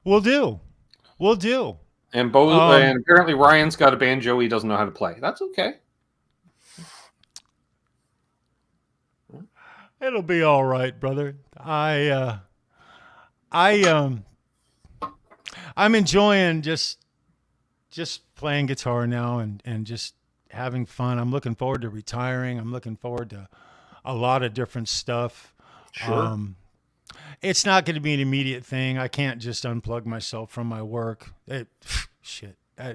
We'll do. And Bo, and apparently Ryan's got a banjo he doesn't know how to play. That's okay. It'll be all right, brother. I'm enjoying just playing guitar now and just having fun. I'm looking forward to retiring. I'm looking forward to a lot of different stuff. Sure. It's not going to be an immediate thing. I can't just unplug myself from my work. That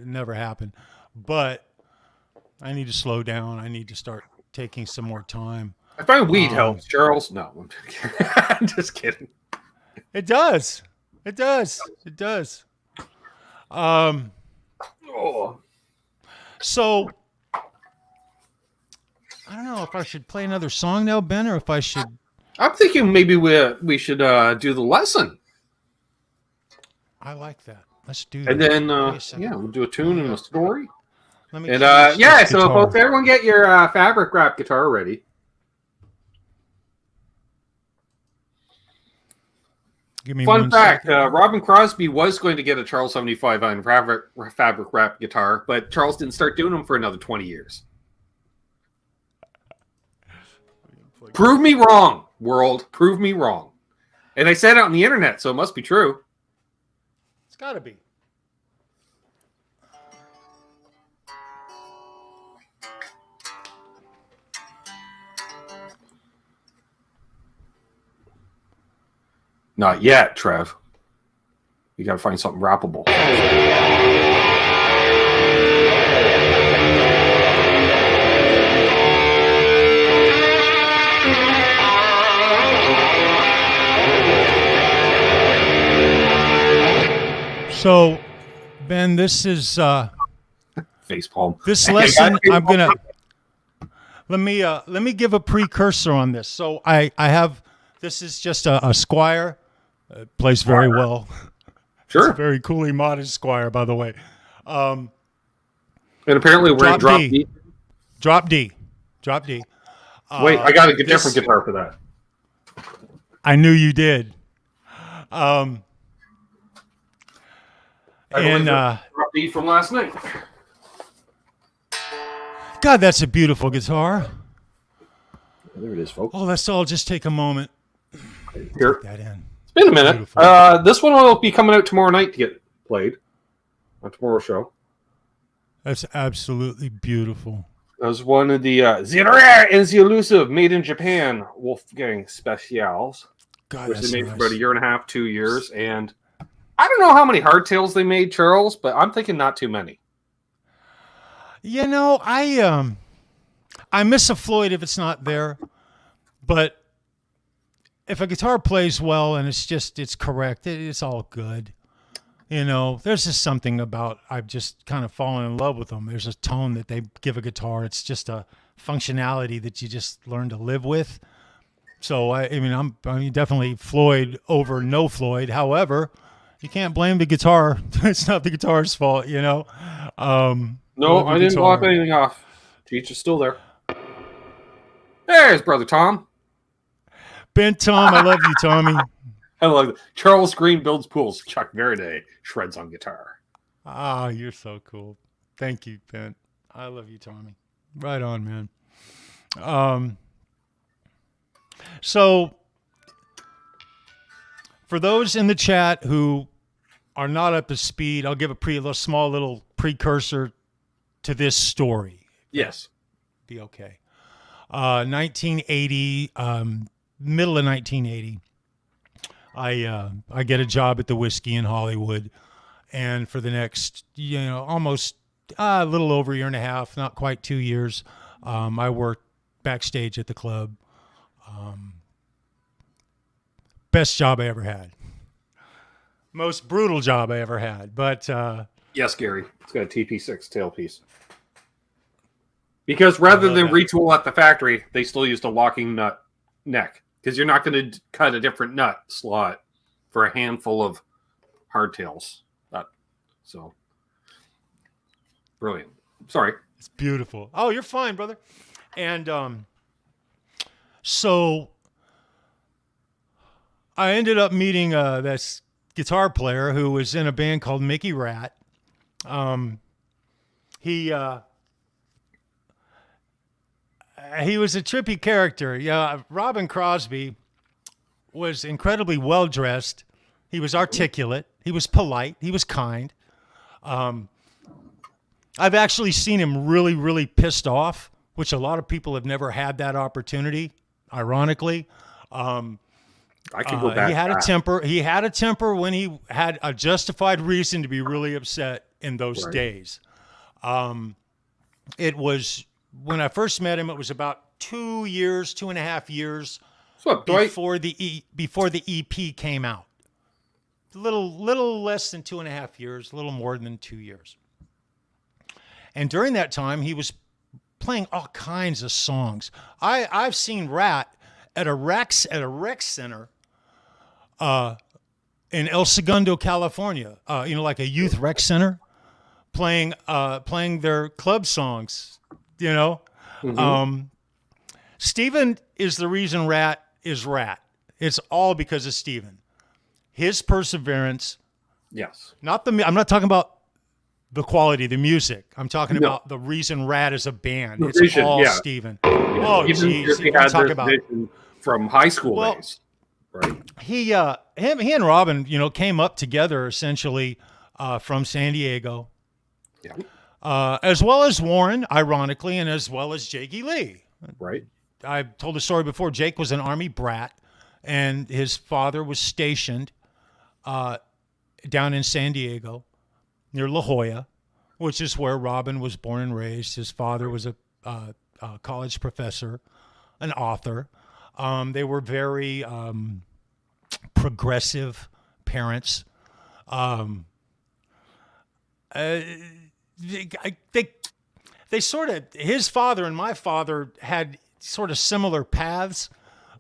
never happened. But I need to slow down. I need to start taking some more time. I find weed helps, Charles. No, I'm just kidding. It does. So I don't know if I should play another song now, Ben, or if I should. I'm thinking maybe we should do the lesson. I like that. Let's do that. And then we'll do a tune and a story. Let me so folks, everyone get your fabric wrap guitar ready. Give me Fun fact, Robin Crosby was going to get a Charles 75 on fabric wrap guitar, but Charles didn't start doing them for another 20 years. Prove me wrong, world. Prove me wrong. And I said it on the internet, so it must be true. It's got to be. Not yet, Trev. You got to find something rappable. So, Ben, this is facepalm. This lesson. I'm gonna let me give a precursor on this. So I have this is just a Squire. Plays very well. Sure. It's a very coolly modded Squire, by the way. And apparently we're in drop D. Drop D. Wait, I got a different guitar for that. I knew you did. And drop D from last night. God, that's a beautiful guitar. There it is, folks. Oh, let's all just take a moment. Here. Take that in. It's been a minute. This one will be coming out tomorrow night to get played on tomorrow's show. That's absolutely beautiful. That was one of the rare and the elusive made in Japan Wolfgang Specials. God, which that's they made nice. for about a year and a half, 2 years. And I don't know how many hardtails they made, Charles, but I'm thinking not too many. You know, I miss a Floyd if it's not there, but if a guitar plays well and it's correct, it's all good. You know, there's just something about I've just kind of fallen in love with them. There's a tone that they give a guitar. It's just a functionality that you just learn to live with. So I mean, I'm definitely Floyd over no Floyd. However, you can't blame the guitar. It's not the guitar's fault, you know. No, I didn't block anything off. Teach is still there. There's Brother Tom. Ben Tom, I love you, Tommy. I love it. Charles Greene builds pools. Chuck Verde shreds on guitar. Ah, you're so cool. Thank you, Ben. I love you, Tommy. Right on, man. So, for those in the chat who are not up to speed, I'll give a small little precursor to this story. Yes. Be okay. 1980, middle of 1980, I get a job at the Whiskey in Hollywood, and for the next, almost a little over a year and a half, not quite 2 years, I worked backstage at the club. Best job I ever had. Most brutal job I ever had, but yes, Gary, it's got a TP6 tailpiece. Because rather than retool at the factory, they still used a locking nut neck. Because you're not going to cut a different nut slot for a handful of hardtails. So, brilliant. Sorry. It's beautiful. Oh, you're fine, brother. And so I ended up meeting this guitar player who was in a band called Mickey Rat. He was a trippy character. Yeah, Robin Crosby was incredibly well dressed. He was articulate. He was polite. He was kind. I've actually seen him really, really pissed off, which a lot of people have never had that opportunity. Ironically, I could go back. He had a temper. He had a temper when he had a justified reason to be really upset in those days. It was. When I first met him, it was about 2.5 years before the EP came out. A little less than 2.5 years, a little more than 2 years. And during that time, he was playing all kinds of songs. I've seen Rat at a rec center in El Segundo, California. Like a youth rec center, playing their club songs. Steven is the reason Rat is Rat. It's all because of Steven. His perseverance. Yes. I'm not talking about the quality of the music. I'm talking about the reason Rat is a band. The it's vision, all Steven. Oh, Even geez. he had this vision from high school days. Right. He and Robin, came up together essentially from San Diego, as well as Warren, ironically, and as well as Jakey Lee. Right. I told the story before. Jake was an Army brat, and his father was stationed down in San Diego near La Jolla, which is where Robin was born and raised. His father was a college professor, an author. They were very progressive parents. They sort of, his father and my father had sort of similar paths,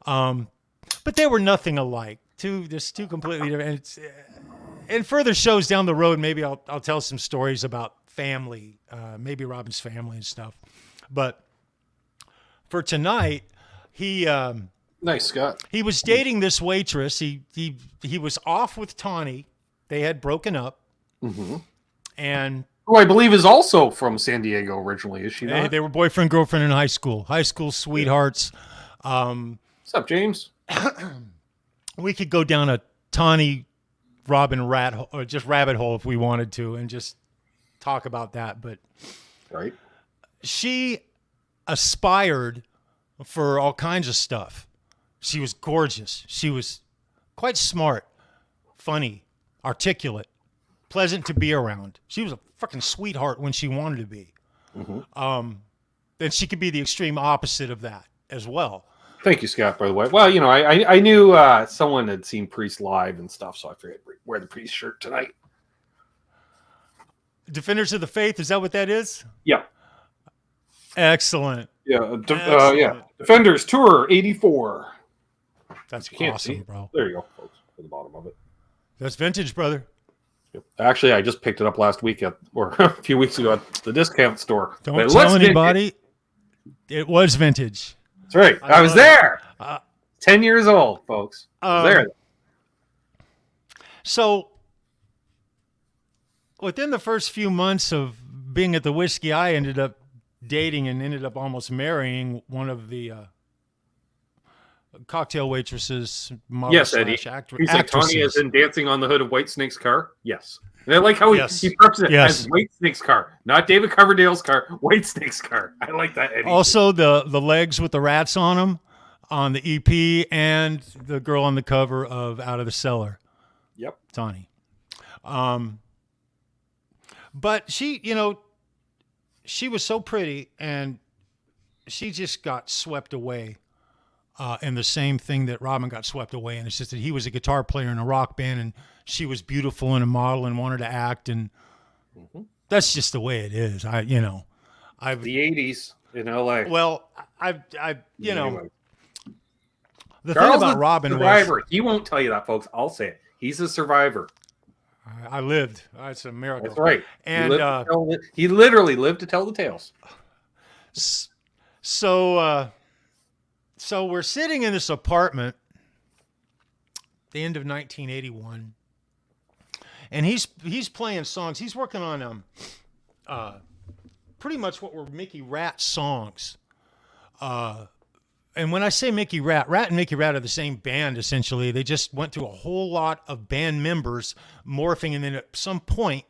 but they were nothing alike. Two completely different. And further shows down the road, maybe I'll tell some stories about family, maybe Robin's family and stuff. But for tonight, nice, Scott. He was dating this waitress. He was off with Tawny. They had broken up, and who I believe is also from San Diego originally. Is she not? They were boyfriend girlfriend in high school sweethearts. What's up, James? We could go down a Tawny Robin Rat or just rabbit hole if we wanted to, and just talk about that. But right, she aspired for all kinds of stuff. She was gorgeous. She was quite smart, funny, articulate, pleasant to be around. She was a fucking sweetheart when she wanted to be. Then she could be the extreme opposite of that as well. Thank you, Scott, by the way. Well, I knew someone had seen Priest live and stuff, so I figured I'd wear the Priest shirt tonight. Defenders of the Faith, is that what that is? Yeah. Excellent. Yeah, Defenders Tour 84. That's awesome, bro. There you go, folks, at the bottom of it. That's vintage, brother. Yep. Actually, I just picked it up last week or a few weeks ago at the discount store. Don't tell anybody. It was vintage. That's right. I was there. 10 years old, folks. I was there. So, within the first few months of being at the Whiskey, I ended up dating and ended up almost marrying one of the cocktail waitresses, model yes, Eddie. Actresses. He's like Tawny is in Dancing on the Hood of Whitesnake's car. Yes. And I like how he preps it as Whitesnake's car, not David Coverdale's car, Whitesnake's car. I like that, Eddie. Also, the legs with the rats on them on the EP and the girl on the cover of Out of the Cellar. Yep. Tawny. But she was so pretty, and she just got swept away in the same thing that Robin got swept away in. It's just that he was a guitar player in a rock band, and she was beautiful and a model and wanted to act, and that's just the way it is. The 80s in LA. Well, anyway. The Charles thing about Robin survivor. was He won't tell you that, folks. I'll say it. He's a survivor. I lived. It's a miracle. That's right. And he literally lived to tell the tales. So we're sitting in this apartment, the end of 1981, and he's playing songs. He's working on pretty much what were Mickey Rat songs. And when I say Mickey Rat and Mickey Rat are the same band, essentially. They just went through a whole lot of band members morphing. And then at some point,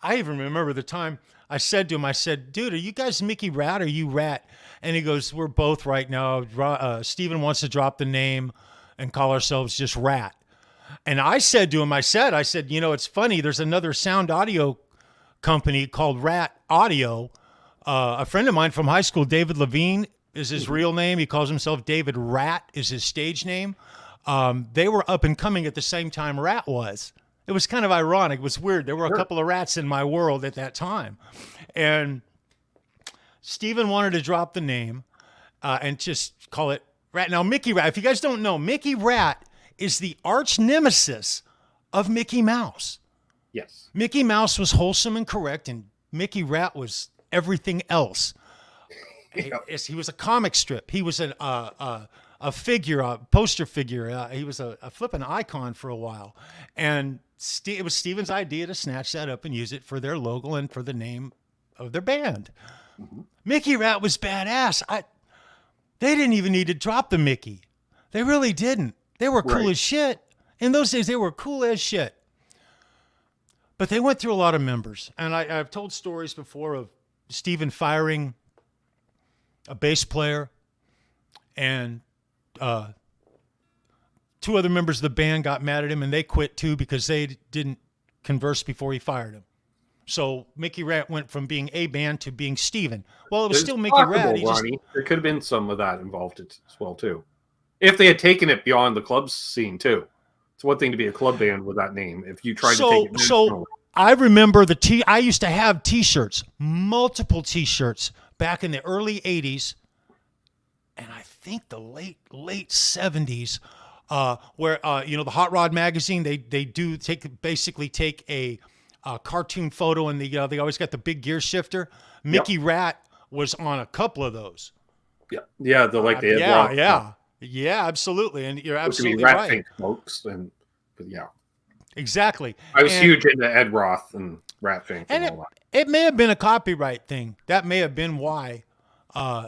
I even remember the time I said to him, dude, are you guys Mickey Rat or are you Rat? And he goes, we're both right now. Steven wants to drop the name and call ourselves just Rat. And I said to him, I said, it's funny. There's another sound audio company called Rat Audio. A friend of mine from high school, David Levine, is his real name. He calls himself David Rat is his stage name. They were up and coming at the same time Rat was. It was kind of ironic. It was weird. There were a couple of rats in my world at that time. And Steven wanted to drop the name and just call it Rat. Now, Mickey Rat, if you guys don't know, Mickey Rat is the arch nemesis of Mickey Mouse. Yes. Mickey Mouse was wholesome and correct, and Mickey Rat was everything else. He was a comic strip. He was a figure, a poster figure. He was a flipping icon for a while. And it was Steven's idea to snatch that up and use it for their logo and for the name of their band. Mickey Rat was badass. They didn't even need to drop the Mickey. They really didn't. They were cool Right. as shit. In those days, they were cool as shit. But they went through a lot of members. And I've told stories before of Steven firing a bass player, and two other members of the band got mad at him, and they quit too because they didn't converse before he fired him. So Mickey Rat went from being a band to being Steven. Well, it was still Mickey Rat. Ronnie. There could have been some of that involved as well too, if they had taken it beyond the club scene too. It's one thing to be a club band with that name. If you tried to take it nationally. I remember I used to have T-shirts, multiple T-shirts back in the early '80s, and I think the late '70s, where the Hot Rod magazine they do basically take a cartoon photo, and they always got the big gear shifter. Mickey Rat was on a couple of those. Yeah, Yeah, absolutely, and you're absolutely Rat right. Fink folks, yeah. Exactly. I was huge into Ed Roth and Rat Fink and all that. It may have been a copyright thing. That may have been why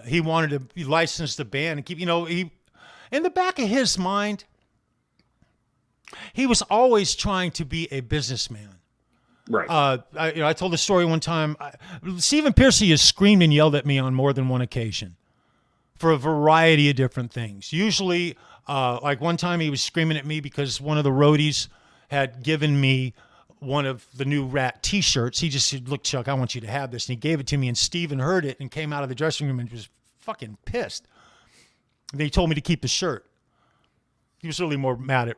he wanted to license the band and keep, he, in the back of his mind, he was always trying to be a businessman. Right. I told a story one time. Stephen Pearcy has screamed and yelled at me on more than one occasion for a variety of different things. Usually, like one time he was screaming at me because one of the roadies had given me one of the new Rat T-shirts. He just said, "Look, Chuck, I want you to have this." And he gave it to me, and Steven heard it and came out of the dressing room and was fucking pissed. And then he told me to keep the shirt. He was really more mad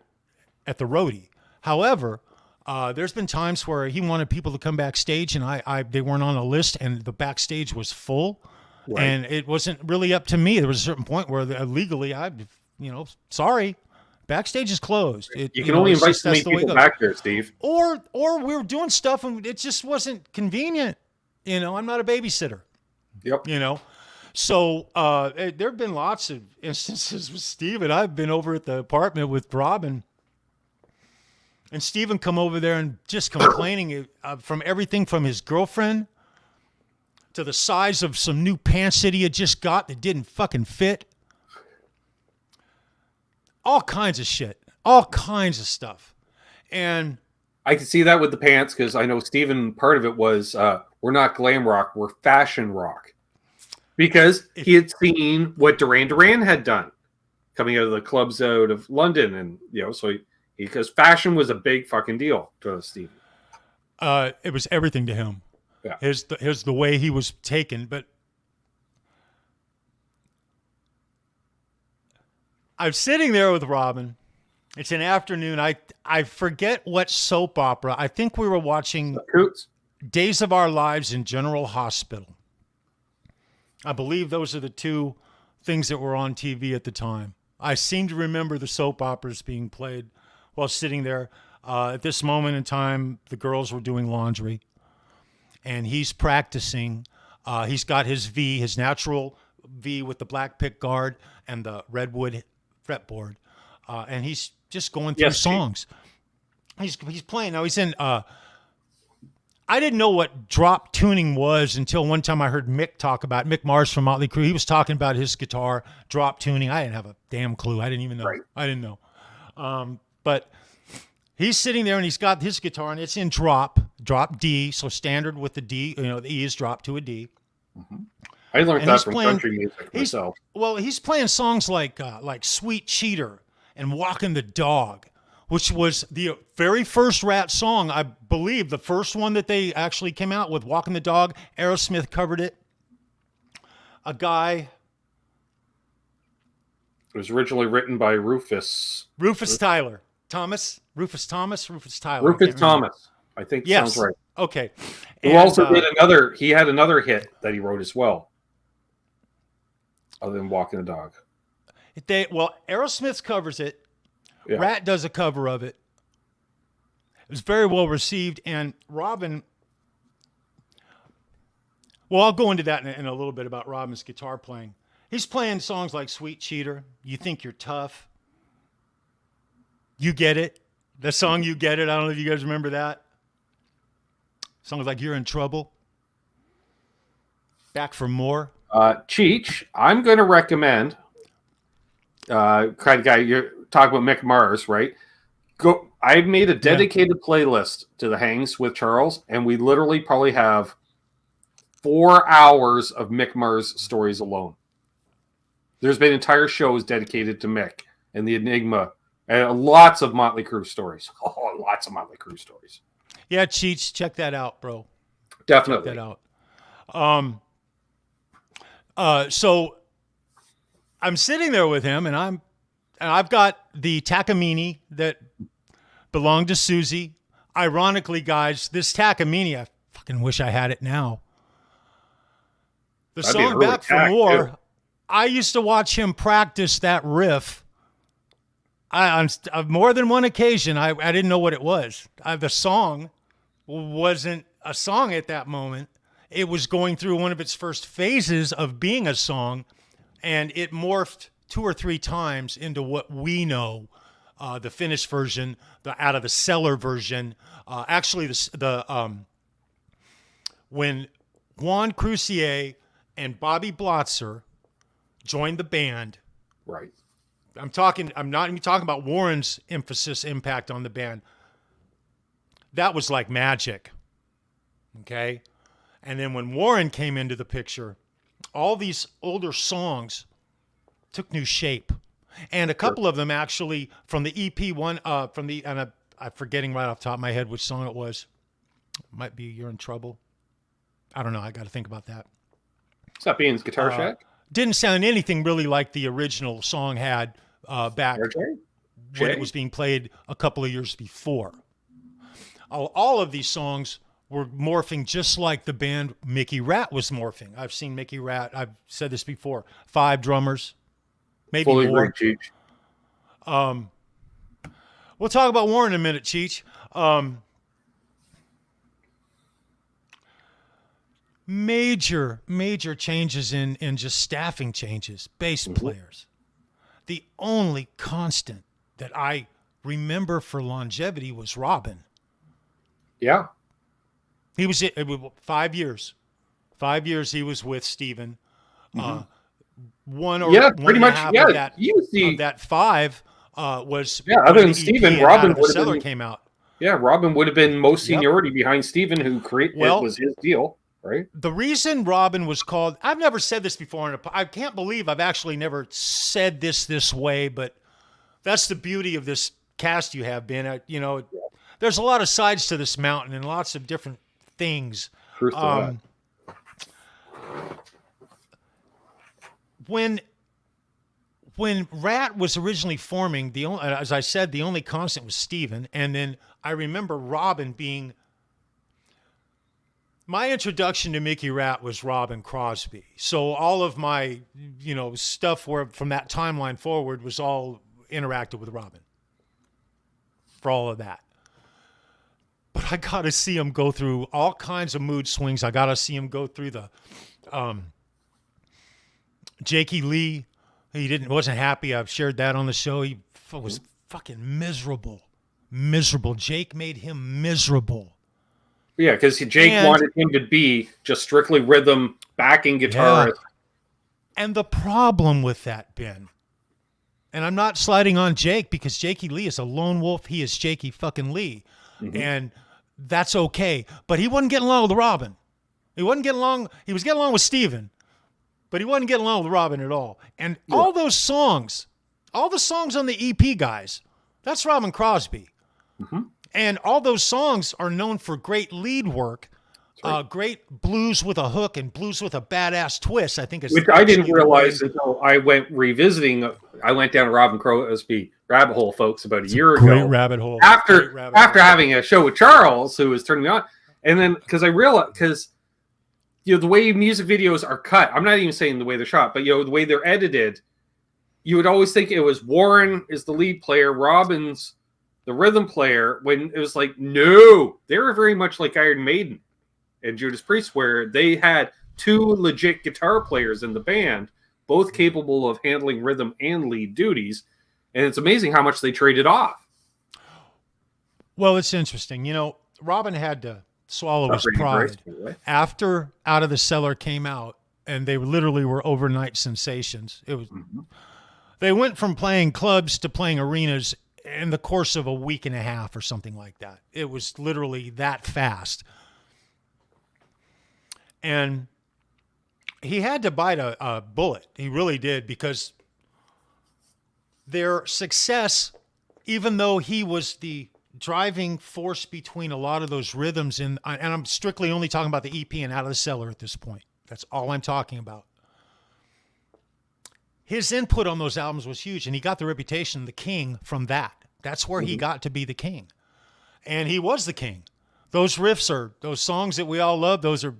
at the roadie. However, there's been times where he wanted people to come backstage, and they weren't on a list, and the backstage was full. Right. And it wasn't really up to me. There was a certain point where legally, sorry, backstage is closed. You can only invite so many people back there, Steve. Or we were doing stuff and it just wasn't convenient. I'm not a babysitter. Yep. So there have been lots of instances with Steve, and I've been over at the apartment with Robin, and Steven come over there and just complaining from everything from his girlfriend to the size of some new pants that he had just got that didn't fucking fit. All kinds of shit. All kinds of stuff. And I can see that with the pants, because I know Steven, part of it was, we're not glam rock, we're fashion rock. Because he had seen what Duran Duran had done coming out of the clubs out of London. And, because fashion was a big fucking deal to Steven. It was everything to him. Yeah. Here's the way he was taken. But I'm sitting there with Robin. It's an afternoon. I forget what soap opera. I think we were watching Days of Our Lives in General Hospital. I believe those are the two things that were on TV at the time. I seem to remember the soap operas being played while sitting there. At this moment in time, the girls were doing laundry, and he's practicing. He's got his V, his natural V with the black pick guard and the redwood fretboard, and he's just going through songs. He's playing. Now he's in. I didn't know what drop tuning was until one time I heard Mick Mars from Motley Crue. He was talking about his guitar drop tuning. I didn't have a damn clue. I didn't even know. Right. I didn't know. But he's sitting there and he's got his guitar and it's in drop D. So standard with the D. The E is dropped to a D. Mm-hmm. I learned that from country music myself. Well, he's playing songs like "Sweet Cheater" and "Walking the Dog," which was the very first Rat song, I believe, the first one that they actually came out with. "Walking the Dog." Aerosmith covered it. A guy. It was originally written by Rufus Tyler. Rufus Tyler. Rufus Thomas. I think sounds right. Okay. Who also did another, he had another hit that he wrote as well, other than "Walking the Dog." Aerosmith covers it. Yeah. Rat does a cover of it. It was very well received. And Robin, I'll go into that in a little bit about Robin's guitar playing. He's playing songs like "Sweet Cheater," "You Think You're Tough," "You Get It." The song "You Get It," I don't know if you guys remember that. Songs like "You're in Trouble," "Back for More." Cheech, I'm going to recommend, kind of guy, you're talk about Mick Mars, right? I've made a dedicated playlist to the Hangs with Charles, and we literally probably have 4 hours of Mick Mars stories alone. There's been entire shows dedicated to Mick and the Enigma, and lots of Motley Crue stories. Oh, lots of Motley Crue stories. Yeah, Cheech, check that out, bro. Definitely. Check that out. So I'm sitting there with him, and I've got the Takamine that belonged to Susie. Ironically, guys, this Takamine, I fucking wish I had it now. The That'd song Back from War, too. I used to watch him practice that riff. On more than one occasion, I didn't know what it was. The song wasn't a song at that moment. It was going through one of its first phases of being a song, and it morphed 2 or 3 times into what we know, the finished version, out of the cellar version. Actually, when Juan Crucier and Bobby Blotzer joined the band, right? I'm not even talking about Warren's impact on the band. That was like magic. Okay? And then when Warren came into the picture, all these older songs took new shape. And a couple of them actually from the EP one, I'm forgetting right off the top of my head which song it was. Might be You're in Trouble. I don't know. I got to think about that. Is that Bean's Guitar Shack? Didn't sound anything really like the original song had back when it was being played a couple of years before. All of these songs were morphing just like the band Mickey Rat was morphing. I've seen Mickey Rat. I've said this before. 5 drummers, maybe Fully more. agree, Cheech. We'll talk about Warren in a minute, Cheech. Major changes in just staffing changes, bass players. The only constant that I remember for longevity was Robin. Yeah. He was 5 years. 5 years he was with Steven. One or pretty much. Yeah, of that 5 was other than Steven, Robin would have been, came out. Yeah, Robin would have been most seniority behind Steven, who it was his deal. Right. The reason Robin was called, I've never said this before, I can't believe I've actually never said this way, but that's the beauty of this cast you have, Ben. There's a lot of sides to this mountain and lots of different things. When Rat was originally forming, as I said, the only constant was Steven, and then I remember Robin being. My introduction to Mickey Rat was Robin Crosby. So all of my, stuff from that timeline forward was all interacted with Robin. For all of that. But I got to see him go through all kinds of mood swings. I got to see him go through the Jakey Lee. He wasn't happy. I've shared that on the show. He was fucking miserable. Jake made him miserable. Yeah, because Jake wanted him to be just strictly rhythm, backing guitarist. Yeah. And the problem with that, Ben, and I'm not sliding on Jake because Jakey Lee is a lone wolf. He is Jakey fucking Lee. And that's okay. But he wasn't getting along with Robin. He was getting along with Steven, but he wasn't getting along with Robin at all. And all those songs, all the songs on the EP, guys, that's Robin Crosby. And all those songs are known for great lead work, great blues with a hook and blues with a badass twist. I think which I didn't realize until I went revisiting. I went down Robin Crosby rabbit hole, folks, about a year ago. Great rabbit hole. After having a show with Charles, who was turning me on, and then because I realized the way music videos are cut. I'm not even saying the way they're shot, but the way they're edited. You would always think it was Warren is the lead player, Robin's the rhythm player, when it was like, no, they were very much like Iron Maiden and Judas Priest, where they had 2 legit guitar players in the band, both capable of handling rhythm and lead duties. And it's amazing how much they traded off. Well, it's interesting. Robin had to swallow his pride after Out of the Cellar came out, and they literally were overnight sensations. It was They went from playing clubs to playing arenas in the course of a week and a half or something like that. It was literally that fast. And he had to bite a bullet. He really did, because their success, even though he was the driving force between a lot of those rhythms, and I'm strictly only talking about the EP and Out of the Cellar at this point. That's all I'm talking about. His input on those albums was huge, and he got the reputation, the king, from that. That's where he got to be the king. And he was the king. Those riffs are, those songs that we all love, those are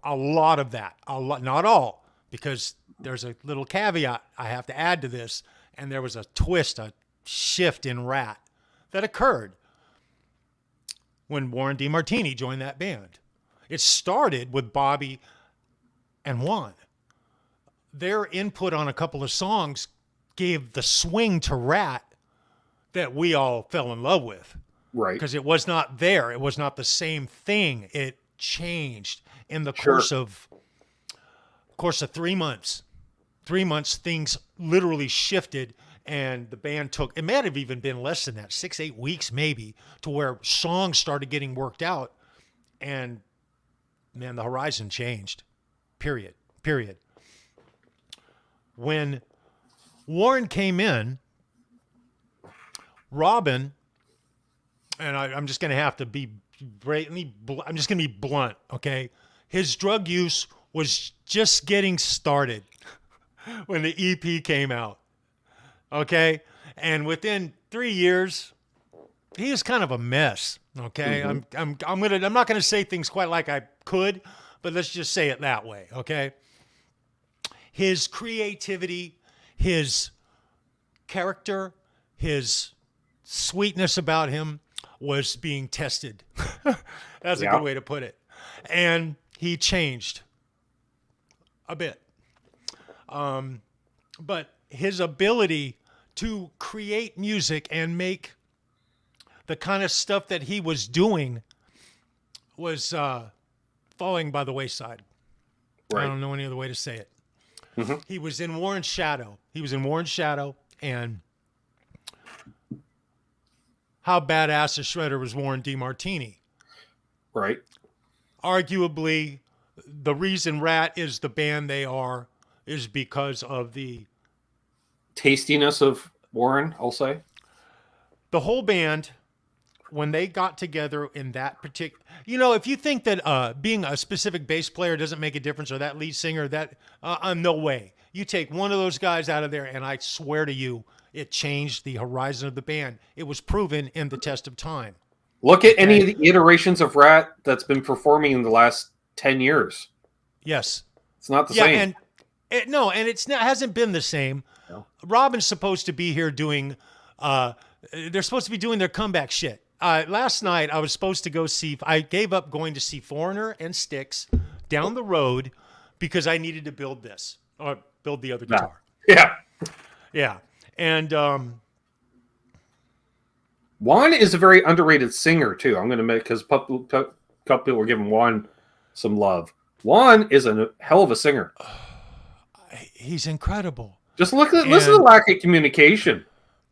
a lot of that. A lot, not all, because there's a little caveat I have to add to this, and there was a twist, a shift in Rat that occurred when Warren DeMartini joined that band. It started with Bobby and Juan. Their input on a couple of songs gave the swing to Rat that we all fell in love with. Right. Because it was not there. It was not the same thing. It changed in the course of 3 months. 3 months, things literally shifted, and the band took, it may have even been less than that, 6-8 weeks maybe, to where songs started getting worked out, and man, the horizon changed. Period. When Warren came in, Robin, and I'm just going to have to be I'm just going to be blunt, okay? His drug use was just getting started when the EP came out, okay? And within 3 years, he was kind of a mess, okay? I'm not going to say things quite like I could, but let's just say it that way, okay? His creativity, his character, his sweetness about him was being tested. That's a good way to put it. And he changed a bit. But his ability to create music and make the kind of stuff that he was doing was falling by the wayside. Right. I don't know any other way to say it. He was in Warren's shadow. And how badass a shredder was Warren DeMartini. Right. Arguably, the reason Rat is the band they are is because of the tastiness of Warren, I'll say. The whole band, when they got together in that particular, if you think that being a specific bass player doesn't make a difference, or that lead singer, no way. You take one of those guys out of there, and I swear to you, it changed the horizon of the band. It was proven in the test of time. Look at any of the iterations of Rat that's been performing in the last 10 years. Yes. It's not the same. It hasn't been the same. No. Robin's supposed to be here doing, they're supposed to be doing their comeback shit. Last night, I was supposed to I gave up going to see Foreigner and Styx down the road because I needed to build this, or build the other guitar. Yeah. And Juan is a very underrated singer, too. I'm going to make, because a couple people were giving Juan some love. Juan is a hell of a singer. He's incredible. Just listen to the lack of communication.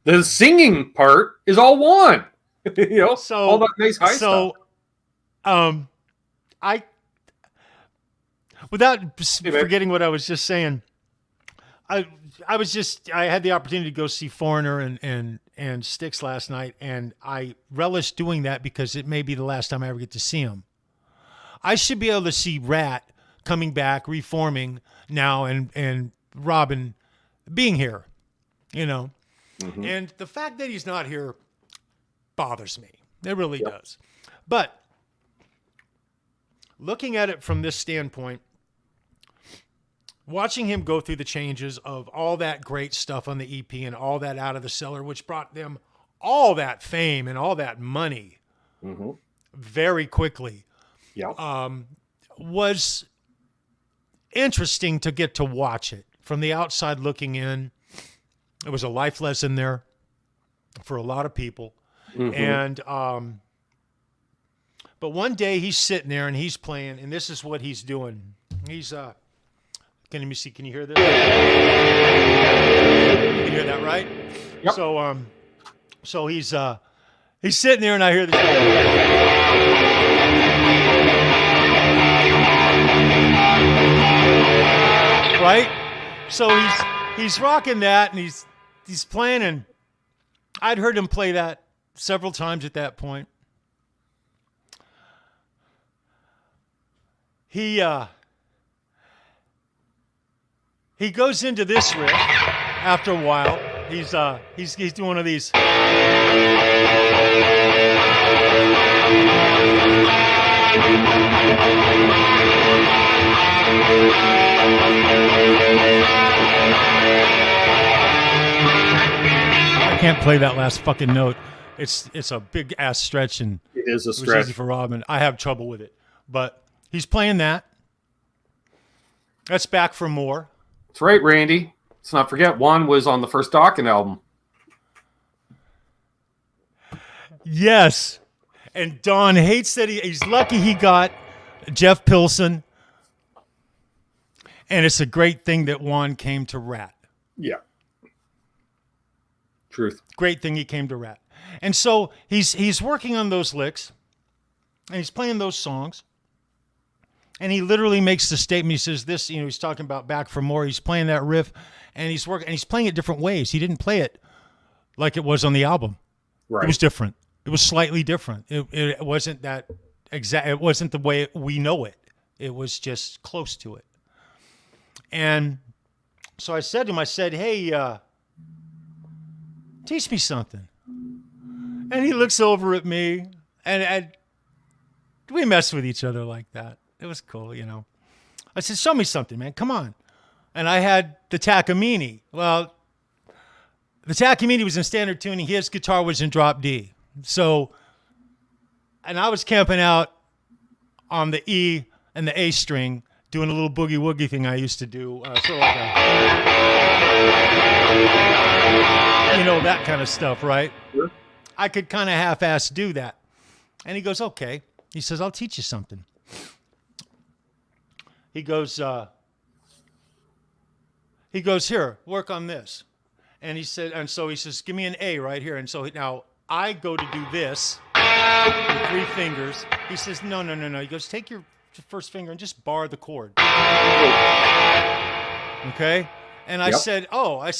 The singing part is all Juan. All that nice high stuff. Without forgetting what I was just saying, I had the opportunity to go see Foreigner and Styx last night, and I relish doing that because it may be the last time I ever get to see them. I should be able to see Rat coming back, reforming now, and Robin being here, And the fact that he's not here bothers me. It really does. But looking at it from this standpoint, watching him go through the changes of all that great stuff on the EP and all that Out of the Cellar, which brought them all that fame and all that money very quickly, was interesting to get to watch it. From the outside looking in, it was a life lesson there for a lot of people. And but one day he's sitting there and he's playing, and this is what he's doing. He's can you hear this? You can hear that, right? Yep. So he's sitting there, and I hear this. Right? So he's rocking that, and he's playing, and I'd heard him play that several times at that point. He goes into this riff after a while. He's doing one of these. I can't play that last fucking note. It's a big ass stretch, and it is a stretch. stretch. Easy for Robin. I have trouble with it, but he's playing that. That's Back for More. That's right, Randy. Let's not forget, Juan was on the first Dawkins album. Yes. And Don hates that he's lucky he got Jeff Pilson. And it's a great thing that Juan came to Rat. Yeah. Truth. Great thing he came to Rat. And so he's working on those licks, and he's playing those songs. And he literally makes the statement. He says this, he's talking about Back for More. He's playing that riff, and he's playing it different ways. He didn't play it like it was on the album. Right. It was different. It was slightly different. It wasn't that exact. It wasn't the way we know it. It was just close to it. And so I said to him, hey, teach me something. And he looks over at me, and we mess with each other like that. It was cool, I said, show me something, man. Come on. And I had the Takamine. Well, the Takamine was in standard tuning. His guitar was in drop D. So, and I was camping out on the E and the A string, doing a little boogie woogie thing I used to do. Sort of like that kind of stuff, right? Sure. I could kind of half-ass do that. And he goes, okay. He says, I'll teach you something. He goes, here, work on this. And he says, give me an A right here. And so now I go to do this with 3 fingers. He says, no. He goes, take your first finger and just bar the chord. Okay? And I said, well, I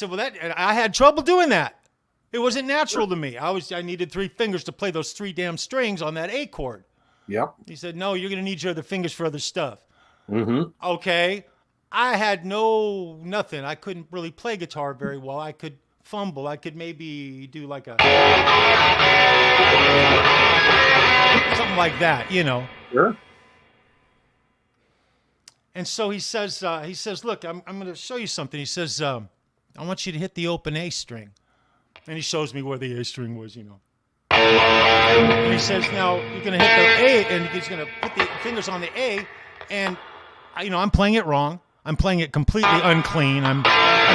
had trouble doing that. It wasn't natural to me. I needed 3 fingers to play those 3 damn strings on that A chord. Yep. He said, no, you're going to need your other fingers for other stuff. Mm-hmm. Okay. I had nothing. I couldn't really play guitar very well. I could fumble. I could maybe do like something like that, Sure. And so he says, look, I'm going to show you something. He says, I want you to hit the open A string. And he shows me where the A string was, And he says, now you're going to hit the A, and he's going to put the fingers on the A, and I'm playing it wrong. I'm playing it completely unclean. I'm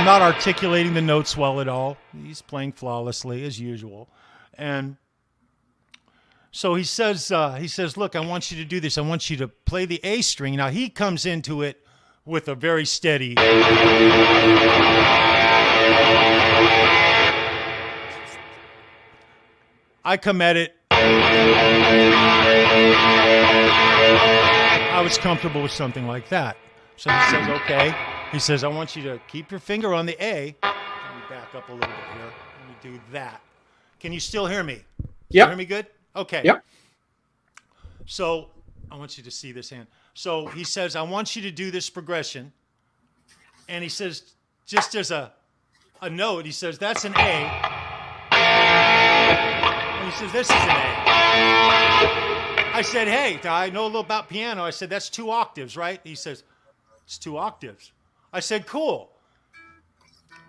not articulating the notes well at all. He's playing flawlessly as usual. And so he says, look, I want you to do this. I want you to play the A string. Now he comes into it with a very steady. I come at it. I was comfortable with something like that. So he says, okay. He says, I want you to keep your finger on the A. Let me back up a little bit here. Let me do that. Can you still hear me? Yeah. Hear me good? Okay. Yep. So I want you to see this hand. So he says, I want you to do this progression. And he says, just as a note, he says, that's an A. And he says, this is an A. I said, hey, I know a little about piano. I said, that's 2 octaves, right? He says, it's 2 octaves. I said, cool.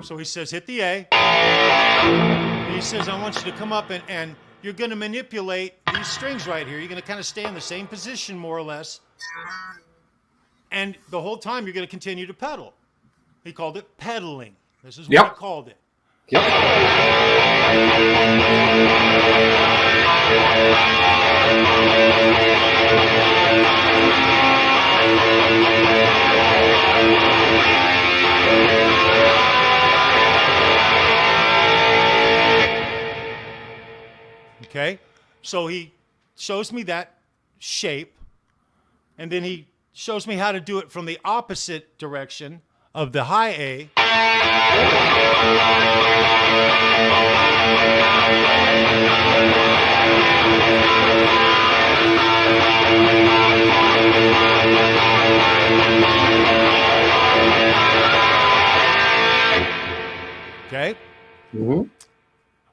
So he says, hit the A. And he says, I want you to come up and you're going to manipulate these strings right here. You're going to kind of stay in the same position, more or less. And the whole time, you're going to continue to pedal. He called it pedaling. This is what he called it. Yep. Okay, so he shows me that shape, and then he shows me how to do it from the opposite direction of the high A. Okay? Mm-hmm.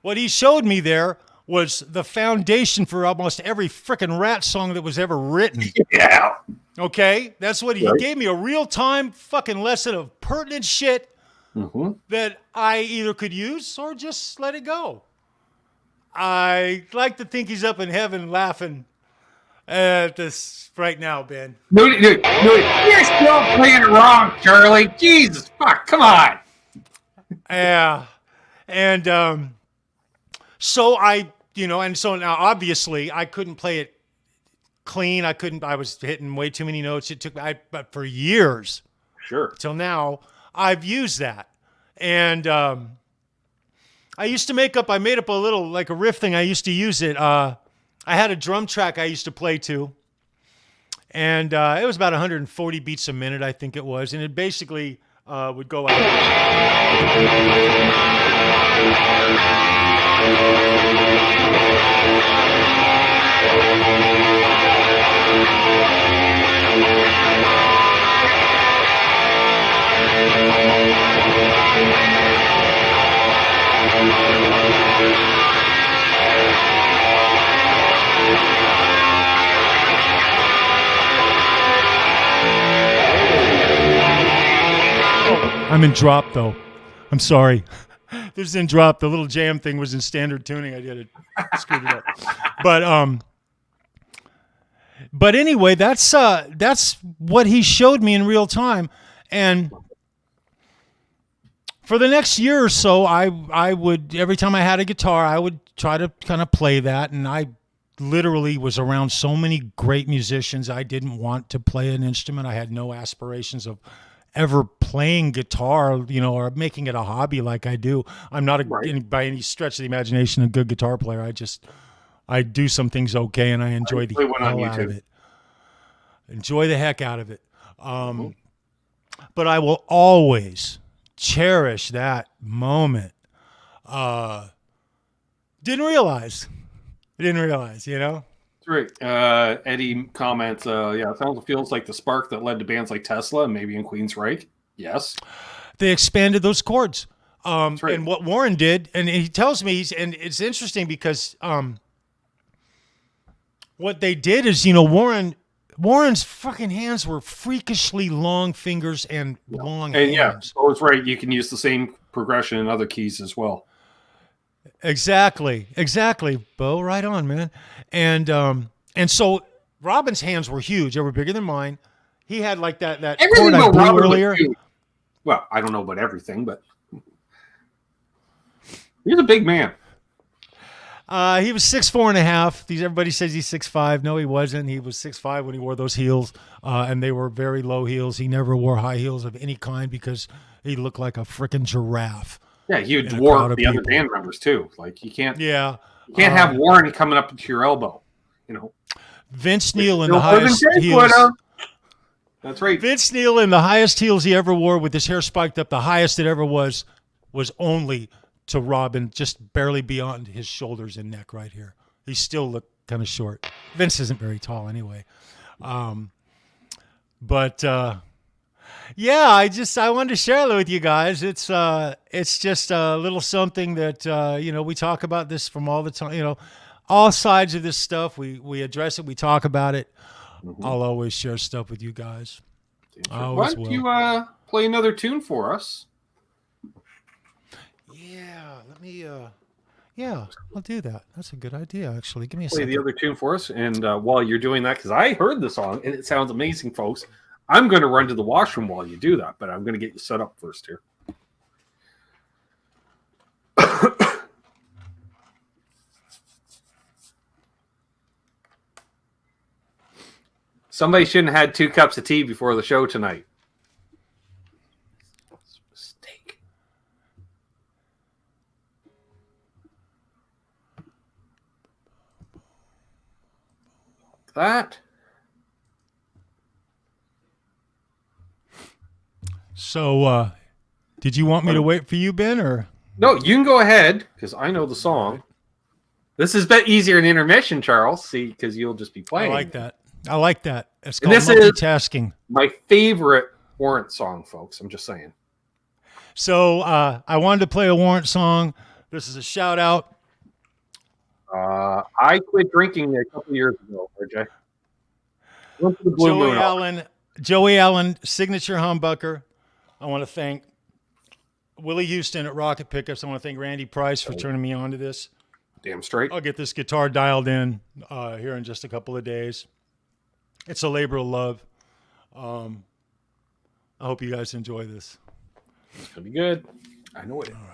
What he showed me there was the foundation for almost every frickin' Rat song that was ever written. Yeah. Okay? That's what he gave me, a real-time fucking lesson of pertinent shit that I either could use or just let it go. I like to think he's up in heaven laughing at this right now, Ben. No, you're still playing it wrong, Charlie. Jesus, fuck, come on. Yeah. And so so now obviously I couldn't play it clean. I was hitting way too many notes. It took me, but for years, Sure. till now, I've used that. And I made up a little, like a riff thing. I used to use it. I had a drum track I used to play to. And it was about 140 beats a minute, I think it was. And it basically would go out. I'm in drop though. I'm sorry. This is in drop. The little jam thing was in standard tuning. I did it, screwed it up. But anyway, that's what he showed me in real time. And for the next year or so, I would, every time I had a guitar, I would try to kind of play that. And I literally was around so many great musicians. I didn't want to play an instrument. I had no aspirations of ever playing guitar, or making it a hobby like I do. I'm not by any stretch of the imagination a good guitar player. I do some things okay, and I enjoy the hell out of it. Enjoy the heck out of it. But I will always cherish that moment. Didn't realize, Right. Eddie comments, it feels like the spark that led to bands like Tesla and maybe in Queensryche. Yes. They expanded those chords. Right. And what Warren did, and he tells me, and it's interesting because what they did is, Warren's fucking hands were freakishly long fingers and long hands. Yeah, so it's right. You can use the same progression in other keys as well. Exactly, Bo. Right on, man. And so Robin's hands were huge. They were bigger than mine. He had like that chord I blew earlier. Well, I don't know about everything, but he's a big man. He was 6'4.5". Everybody says he's 6'5". No, he wasn't. He was 6'5" when he wore those heels, and they were very low heels. He never wore high heels of any kind because he looked like a freaking giraffe. Yeah, he would dwarf the other band members too. Like you can't have Warren coming up to your elbow. Vince Neil in the highest heels. That's right. Vince Neil in the highest heels he ever wore, with his hair spiked up, the highest it ever was only to Robin, just barely beyond his shoulders and neck right here. He still looked kind of short. Vince isn't very tall anyway. Yeah, I wanted to share that with you guys. It's just a little something that we talk about this from all the time. All sides of this stuff. We address it. We talk about it. Mm-hmm. I'll always share stuff with you guys. Why don't you play another tune for us? Yeah, let me. Yeah, I'll do that. That's a good idea, actually. Give me a second. Play the other tune for us, and while you're doing that, because I heard the song and it sounds amazing, folks. I'm going to run to the washroom while you do that, but I'm going to get you set up first here. Somebody shouldn't have had 2 cups of tea before the show tonight. That's a mistake. that. So, did you want me to wait for you, Ben, or? No, you can go ahead because I know the song. This is a bit easier in intermission, Charles. See, because you'll just be playing. I like that. I like that. It's And called this multitasking. is my favorite Warrant song, folks. I'm just saying. So I wanted to play a Warrant song. This is a shout out. I quit drinking a couple years ago, RJ. Went to the Blue Moon. Joey Allen, signature humbucker. I want to thank Willie Houston at Rocket Pickups. I want to thank Randy Price for turning me on to this. Damn straight. I'll get this guitar dialed in here in just a couple of days. It's a labor of love. I hope you guys enjoy this. It's going to be good. I know it. All right.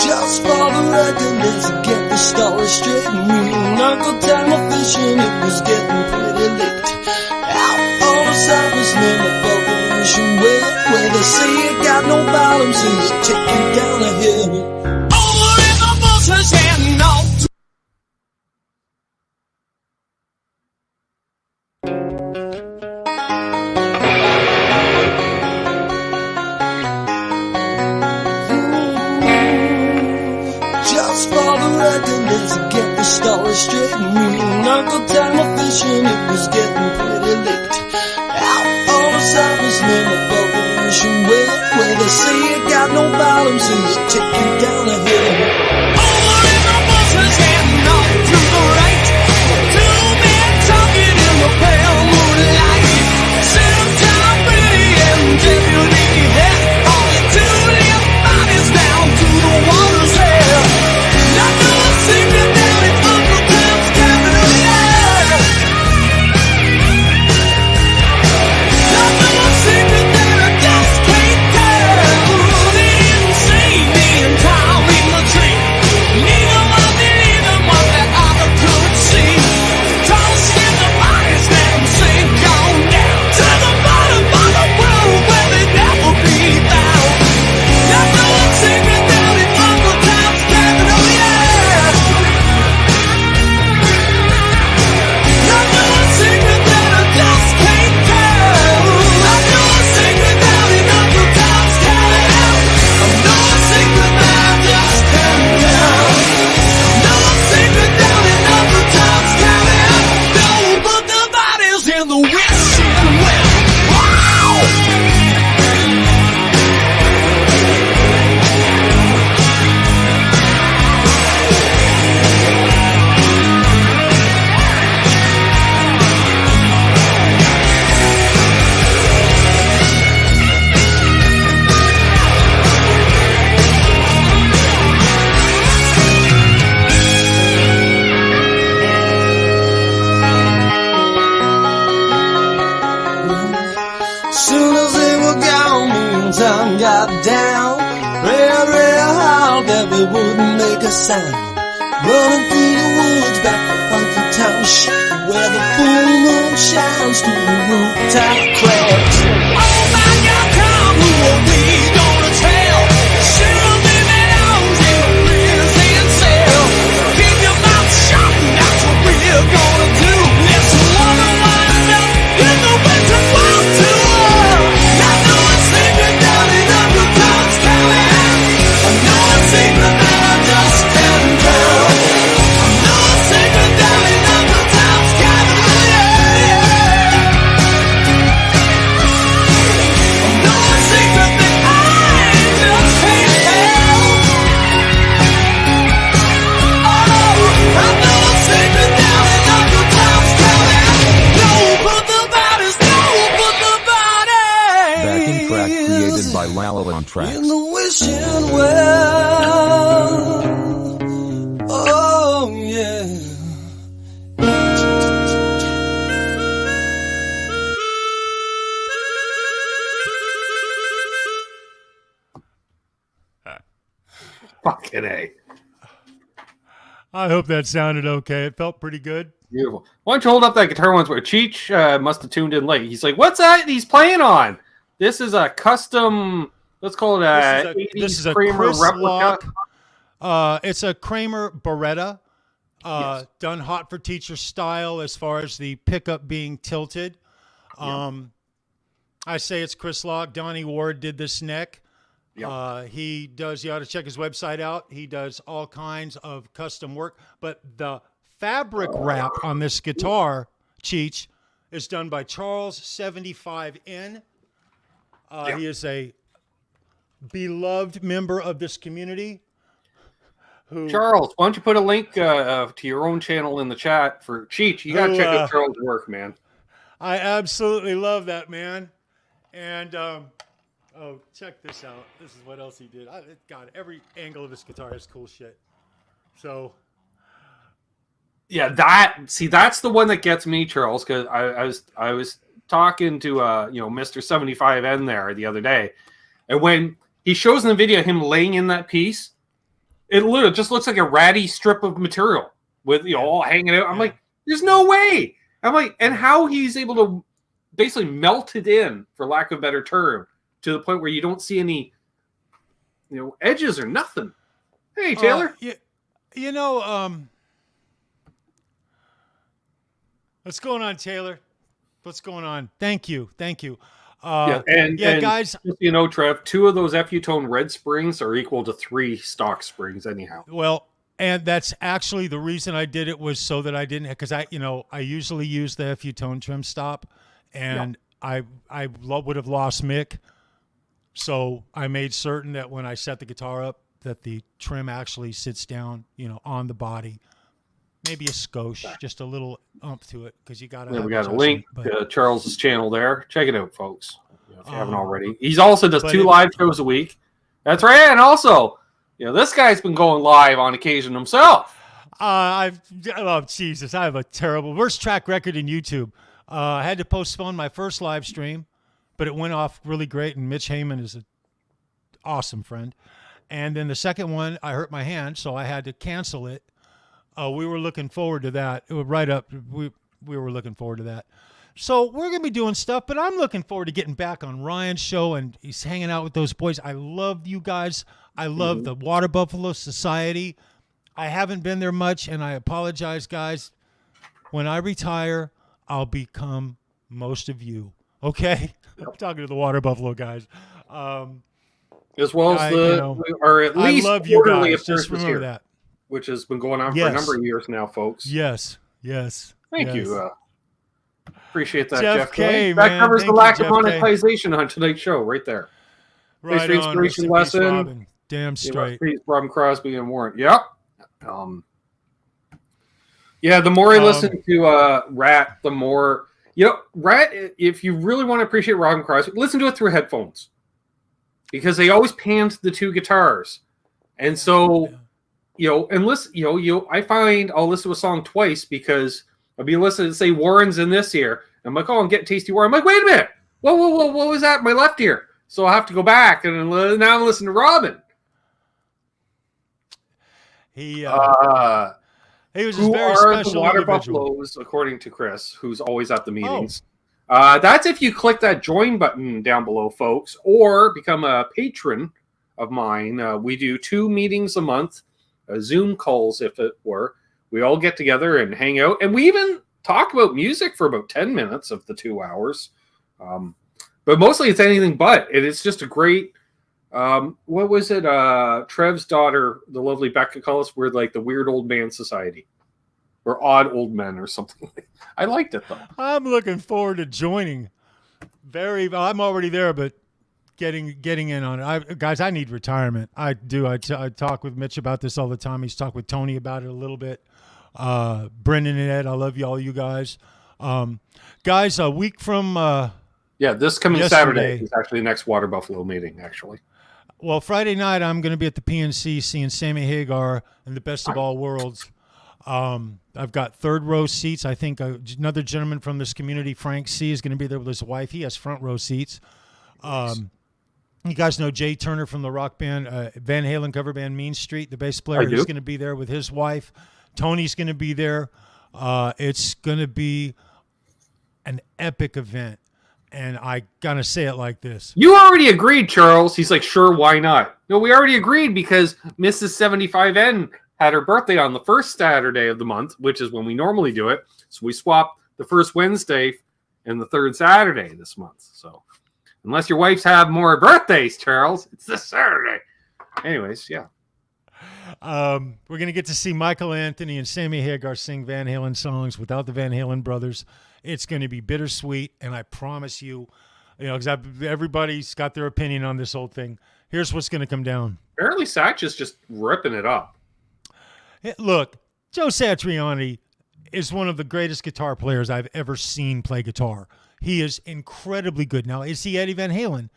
Just for the record, let's get the story straight. Me and Uncle Tom were fishing, it was getting pretty late. Out on the surface near the Boca Ocean where they say you got no bottom, so you take you down a hill. Over in the bushes heading off. Just for the record, let's get the story straight. Me and Uncle Tom were fishing, it was getting pretty late. Out on the surface near the Boca Ocean where they say you got no bottom, so you take you down a hill. Over in the bushes heading off to the right. Two men talking in the pale moonlight. Sam, Tom, Billy, and Deputy Head. Only two limp bodies down to the water's edge. Not no secret down in Uncle Tom's cabin, oh yeah. Not no secret that I just can't tell. They didn't see me and Tom in the tree. Neither one that I could see. Tossed in the bodies, let them sink on down to the bottom of the world where they never be found. Not no secret down in Uncle Tom's cabin, oh yeah. Not no secret that I just can't tell. Not no secret down in Uncle Tom's cabin. No secret that I just can't tell. No secret down in Uncle Tom's cabin. Don't put the bodies in the wishing well. Wow! Soon as they were gone, me and Tom got down. Prayed real hard that we wouldn't make a sound. Running through the woods back to Uncle Tom's shack, where the full moon shines through the rooftop cracks. Oh my God, Tom, who are we gonna tell? Shoot them in arms in a prison cell. Keep your mouth shut, and that's what we're gonna do. Let's water wind up in the winter wild tour. Not no secret down in Uncle Tom's cabin. No secret that I just can't tell. No secret down in Uncle Tom's cabin, yeah. No secret that I just can't tell. Oh, I know a secret down in Uncle Tom's cabin. Don't put the bodies, don't put the bodies. Backing track created by Lala on Tracks. In the wishing well. Oh yeah. Fucking A. I hope that sounded okay. It felt pretty good. Beautiful. Why don't you hold up that guitar once where Cheech must have tuned in late. He's like, what's that he's playing on? This is a custom, let's call it this is a Kramer Chris replica. Lock. It's a Kramer Beretta, Yes. done hot for teacher style as far as the pickup being tilted. I say it's Chris Lock. Donnie Ward did this neck. Yep. He does, you ought to check his website out. He does all kinds of custom work, but the fabric wrap on this guitar, Cheech, is done by Charles 75N. He is a beloved member of this community. Charles, why don't you put a link to your own channel in the chat for Cheech? You got to check out Charles' work, man. I absolutely love that, man. And, check this out. This is what else he did. God, every angle of this guitar has cool shit. So... Yeah, that's the one that gets me, Charles, because I was talking to Mr. 75N there the other day, and when he shows in the video him laying in that piece, it literally just looks like a ratty strip of material with all hanging out. I'm like, there's no way. I'm like, and how he's able to basically melt it in, for lack of a better term, to the point where you don't see any edges or nothing. Hey, Taylor. What's going on, Taylor? What's going on? Thank you. And guys. Just so you know, Trev, 2 of those FU tone red springs are equal to 3 stock springs, anyhow. Well, and that's actually the reason I did it was so that I didn't, because I usually use the FU tone trim stop, and I would have lost Mick, so I made certain that when I set the guitar up, that the trim actually sits down, on the body. Maybe a skosh, just a little ump to it, because you got to. We got a link to Charles's channel there. Check it out, folks, if you haven't already. He's also does 2 live shows a week. That's right, and also, this guy's been going live on occasion himself. Jesus, I have a terrible worst track record in YouTube. I had to postpone my first live stream, but it went off really great, and Mitch Heyman is an awesome friend. And then the second one, I hurt my hand, so I had to cancel it. We were looking forward to that. It was right up. We were looking forward to that. So we're going to be doing stuff, but I'm looking forward to getting back on Ryan's show, and he's hanging out with those boys. I love you guys. I love the Water Buffalo Society. I haven't been there much, and I apologize, guys. When I retire, I'll become most of you. Okay? I'm talking to the Water Buffalo guys. As well as or at least I love you guys. Just remember here, that. which has been going on for a number of years now, folks. Yes. Thank you. Appreciate that, Jeff K. That man. covers Thank the lack you, of Jeff monetization on tonight's show, right there. Right Thanks for on. inspiration Rest in peace, lesson. Robin. Damn straight. Robin Crosby and Warren. Yep. The more I listen to Rat, the more Rat. If you really want to appreciate Robin Crosby, listen to it through headphones, because they always panned the 2 guitars, and so. And listen, I find I'll listen to a song twice because I'll be listening to say Warren's in this here. And I'm like, I'm getting Tasty Warren. I'm like, wait a minute. Whoa, what was that in my left ear? So I'll have to go back and now I'm listening to Robin. He was just very special. The Water Buffaloes, according to Chris, who's always at the meetings. That's if you click that join button down below, folks, or become a patron of mine. We do 2 meetings a month. Zoom calls, if it were. We all get together and hang out, and we even talk about music for about 10 minutes of the 2 hours. But mostly it's anything but. It's just a great, what was it? Trev's daughter, the lovely Becca, called us, we're like the weird old man society, or odd old men or something. I liked it, though. I'm looking forward to joining. I'm already there, but getting in on it. Guys, I need retirement. I do. I talk with Mitch about this all the time. He's talked with Tony about it a little bit. Brendan and Ed, I love you, all you guys. Guys, a week from this coming Saturday is actually the next Water Buffalo meeting, actually. Well, Friday night, I'm going to be at the PNC seeing Sammy Hagar and the Best of All Worlds. I've got 3rd row seats. I think another gentleman from this community, Frank C., is going to be there with his wife. He has front row seats. You guys know Jay Turner from the rock band Van Halen cover band Mean Street, the bass player. He's going to be there with his wife Tony's going to be there. It's going to be an epic event. And I got to say it like this. You already agreed, Charles. He's like, sure, why not? No, we already agreed because Mrs. 75N had her birthday on the first Saturday of the month, which is when we normally do it. So we swapped the first Wednesday and the third Saturday this month. So unless your wife's have more birthdays, Charles, it's this Saturday. Anyways, yeah. We're going to get to see Michael Anthony and Sammy Hagar sing Van Halen songs without the Van Halen brothers. It's going to be bittersweet, and I promise you, because everybody's got their opinion on this whole thing. Here's what's going to come down. Apparently, Satch is just ripping it up. Look, Joe Satriani is one of the greatest guitar players I've ever seen play guitar. He is incredibly good. Now, is he Eddie Van Halen?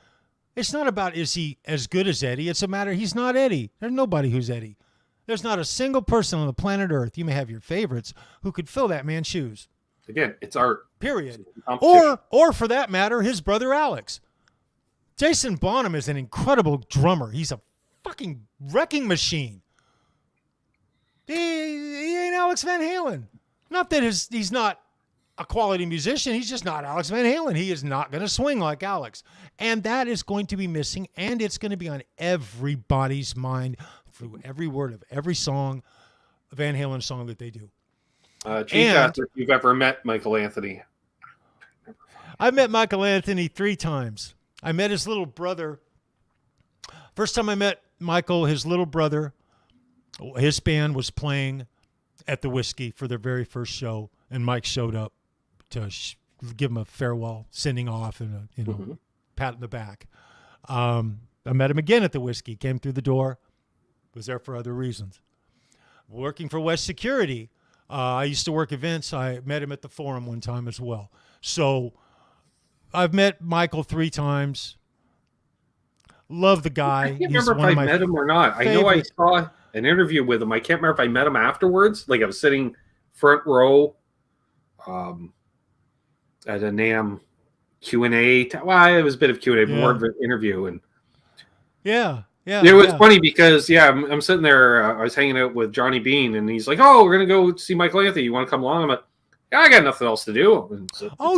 It's not about is he as good as Eddie. It's a matter he's not Eddie. There's nobody who's Eddie. There's not a single person on the planet Earth, you may have your favorites, who could fill that man's shoes. Again, it's art. Period. Or for that matter, his brother Alex. Jason Bonham is an incredible drummer. He's a fucking wrecking machine. He ain't Alex Van Halen. Not that he's not a quality musician. He's just not Alex Van Halen. He is not going to swing like Alex. And that is going to be missing, and it's going to be on everybody's mind through every word of every song, Van Halen song that they do. Chief asked if you've ever met Michael Anthony. I met Michael Anthony 3 times. I met his little brother. First time I met Michael, his little brother, his band was playing at the Whiskey for their very first show, and Mike showed up to give him a farewell, sending off, and a pat in the back. I met him again at the Whiskey, came through the door, was there for other reasons. Working for West Security, I used to work events. I met him at the Forum one time as well. So I've met Michael 3 times. Love the guy. I can't remember if I met him or not. I know I saw an interview with him. I can't remember if I met him afterwards. Like I was sitting front row at a NAMM Q&A. Well, it was a bit of Q&A, but more of an interview. And yeah. It was funny because, I'm sitting there. I was hanging out with Johnny Bean, and he's like, "Oh, we're going to go see Michael Anthony. You want to come along?" I'm like, "Yeah, I got nothing else to do."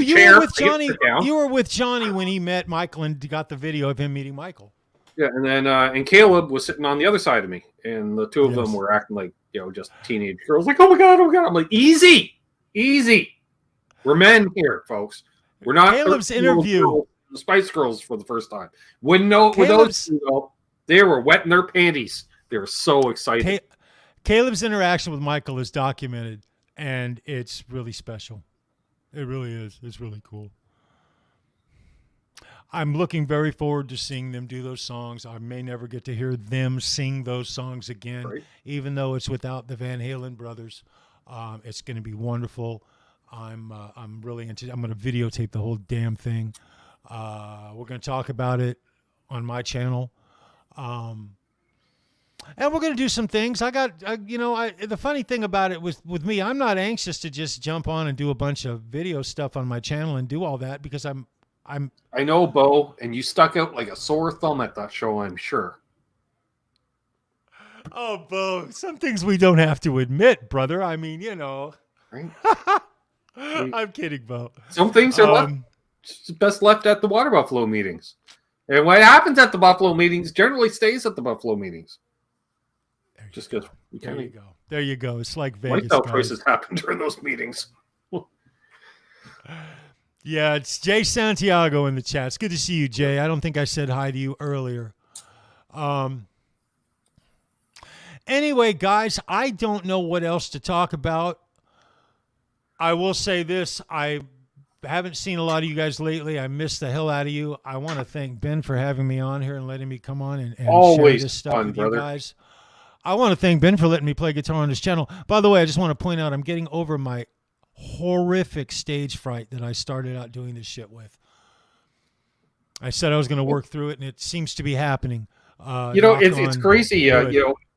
You were with Johnny. You were with Johnny when he met Michael and got the video of him meeting Michael. Yeah, and then and Caleb was sitting on the other side of me, and the two of them were acting like just teenage girls. Like, oh my god! I'm like, easy. We're men here, folks. We're not Caleb's interview. The Spice Girls for the first time. Wouldn't know with those two. They were wetting their panties. They were so excited. Caleb's interaction with Michael is documented, and it's really special. It really is. It's really cool. I'm looking very forward to seeing them do those songs. I may never get to hear them sing those songs again, even though it's without the Van Halen brothers. It's going to be wonderful. I'm really into. I'm going to videotape the whole damn thing. We're going to talk about it on my channel. And we're going to do some things. The funny thing about it with me, I'm not anxious to just jump on and do a bunch of video stuff on my channel and do all that because I know, Bo, and you stuck out like a sore thumb at that show, I'm sure. Oh, Bo, some things we don't have to admit, brother. I mean, Right? I'm kidding, Bo. Some things are best left at the Water Buffalo meetings. And what happens at the Buffalo meetings generally stays at the Buffalo meetings. Just because There you go. It's like Vegas. Lifestyle choices happen during those meetings. Yeah, it's Jay Santiago in the chat. It's good to see you, Jay. I don't think I said hi to you earlier. Anyway, guys, I don't know what else to talk about. I will say this. I haven't seen a lot of you guys lately. I missed the hell out of you. I want to thank Ben for having me on here and letting me come on and share this stuff with you guys. I want to thank Ben for letting me play guitar on his channel. By the way, I just want to point out I'm getting over my horrific stage fright that I started out doing this shit with. I said I was going to work through it, and it seems to be happening. It's crazy.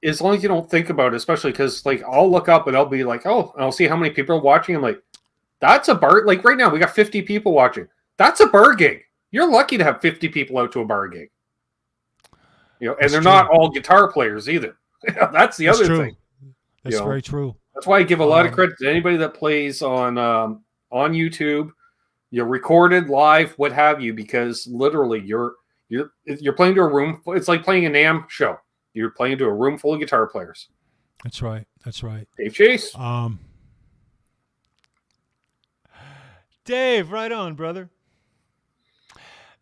As long as you don't think about it, especially because I'll look up and I'll be like, oh, and I'll see how many people are watching. I'm like, that's a bar. Like right now, we got 50 people watching. That's a bar gig. You're lucky to have 50 people out to a bar gig. And they're not all guitar players either. That's the other thing. That's very true. That's why I give a lot of credit to anybody that plays on YouTube. You're recorded live, what have you, because literally you're playing to a room. It's like playing a NAMM show. You're playing to a room full of guitar players. That's right. That's right. Dave Chase. Dave, right on, brother.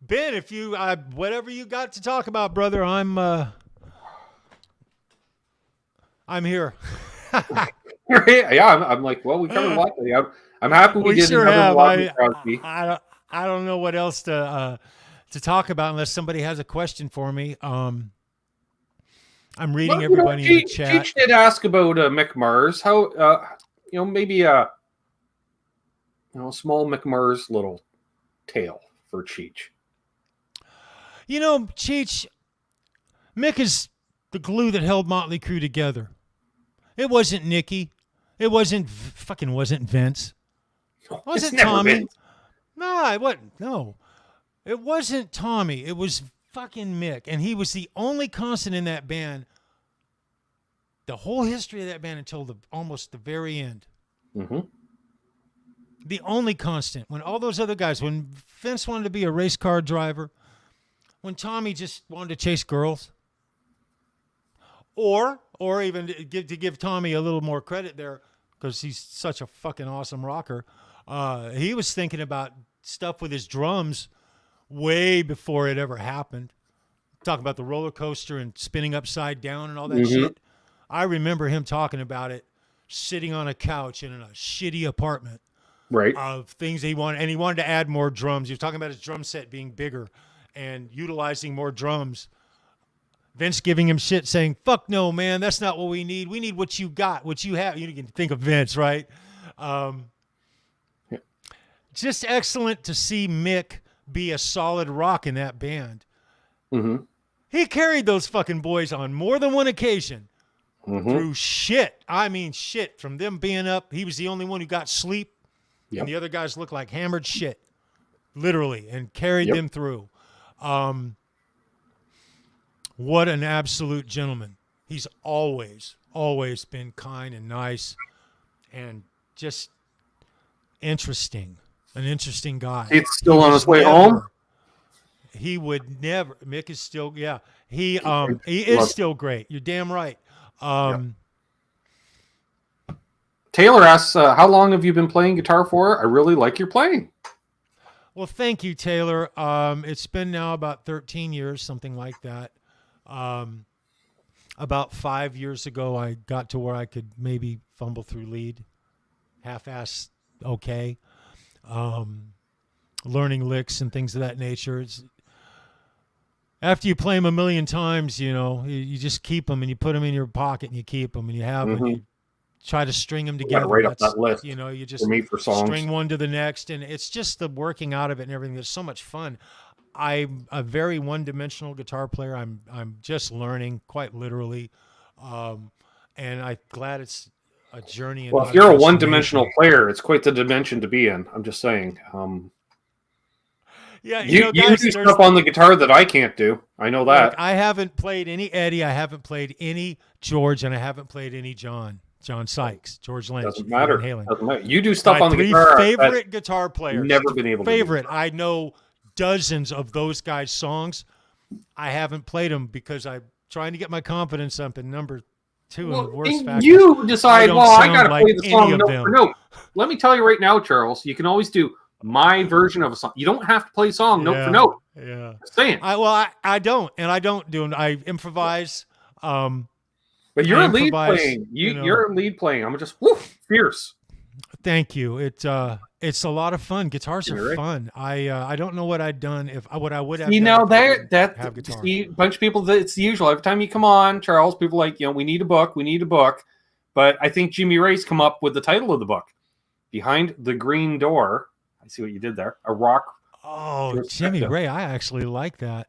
Ben, if you whatever you got to talk about, brother, I'm here. Yeah, I'm like, well, we covered a lot today. I'm happy we did sure another have. Robin Crosby. I don't know what else to talk about unless somebody has a question for me. I'm reading everybody in the chat. Cheech did ask about Mick Mars. How maybe a small Mick Mars little tale for Cheech. Cheech, Mick is the glue that held Motley Crue together. It wasn't Nicky. It wasn't Vince. It wasn't Tommy. Vince. No, it wasn't. No, it wasn't Tommy. It was fucking Mick, and he was the only constant in that band. The whole history of that band until almost the very end. Mm-hmm. The only constant. When all those other guys, when Vince wanted to be a race car driver, when Tommy just wanted to chase girls, or even to give Tommy a little more credit there, because he's such a fucking awesome rocker, he was thinking about stuff with his drums way before it ever happened. Talking about the roller coaster and spinning upside down and all that shit. I remember him talking about it, sitting on a couch in a shitty apartment, right? Of things he wanted, and he wanted to add more drums. He was talking about his drum set being bigger and utilizing more drums. Vince giving him shit, saying, "Fuck no, man, that's not what we need. We need what you got, what you have." You can think of Vince, right? Just excellent to see Mick be a solid rock in that band. Mm-hmm. He carried those fucking boys on more than one occasion through shit. I mean, shit. From them being up, he was the only one who got sleep, and the other guys looked like hammered shit, literally, and carried them through. What an absolute gentleman. He's always been kind and nice and just interesting. An interesting guy. It's still on his way home? He would never. Mick is still, He is still great. You're damn right. Taylor asks, how long have you been playing guitar for? I really like your playing. Well, thank you, Taylor. It's been now about 13 years, something like that. About 5 years ago, I got to where I could maybe fumble through lead, half-ass okay, learning licks and things of that nature. After you play them a million times, you just keep them and you put them in your pocket and you keep them and you have them. And you try to string them together. Right up that list. You just for songs. String one to the next, and it's just the working out of it and everything. It's so much fun. I'm a very one-dimensional guitar player. I'm just learning, quite literally, and I'm glad it's a journey. Well, if you're a one-dimensional player, it's quite the dimension to be in. I'm just saying. Yeah, you do stuff on the guitar that I can't do. I know that. I haven't played any Eddie. I haven't played any George, and I haven't played any John Sykes, George Lynch. Doesn't matter. Halen. Doesn't matter. You do stuff on the three guitar. Favorite guitar players. Never been able to. Favorite. I know dozens of those guys' songs. I haven't played them because I'm trying to get my confidence up in number two in the worst fashion. You decide, I got to play the song note for note. Let me tell you right now, Charles, you can always do my version of a song. You don't have to play song note for note. Yeah. Just saying. I don't, and I don't do them. I improvise. But you're a lead playing. You're a lead playing. I'm just fierce. Thank you. It's a lot of fun. Guitars are fun. I don't know what I'd done if what I would have. A bunch of people. It's the usual. Every time you come on, Charles, people are like, we need a book. We need a book. But I think Jimmy Ray's come up with the title of the book, Behind the Green Door. I see what you did there. A rock. Oh, Jimmy Ray. I actually like that.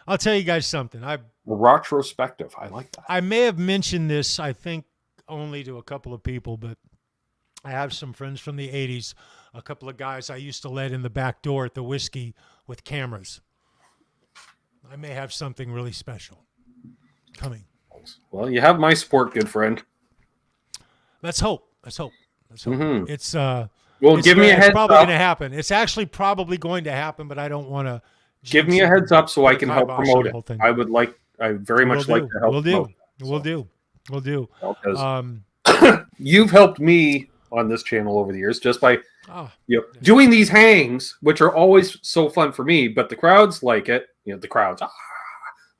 I'll tell you guys something. A retrospective. I like that. I may have mentioned this, I think, only to a couple of people, but I have some friends from the 80s, a couple of guys I used to let in the back door at the Whiskey with cameras. I may have something really special coming. Well, you have my support, good friend. Let's hope. Let's hope. Let's hope. Mhm. It's Well, it's give me a it's heads probably up. going to happen. It's actually probably going to happen, but I don't want to. Give me a heads up so I can help promote it. I very much like to help promote it. We'll do. You've helped me on this channel over the years just by doing these hangs, which are always so fun for me, but the crowds like it. The crowds,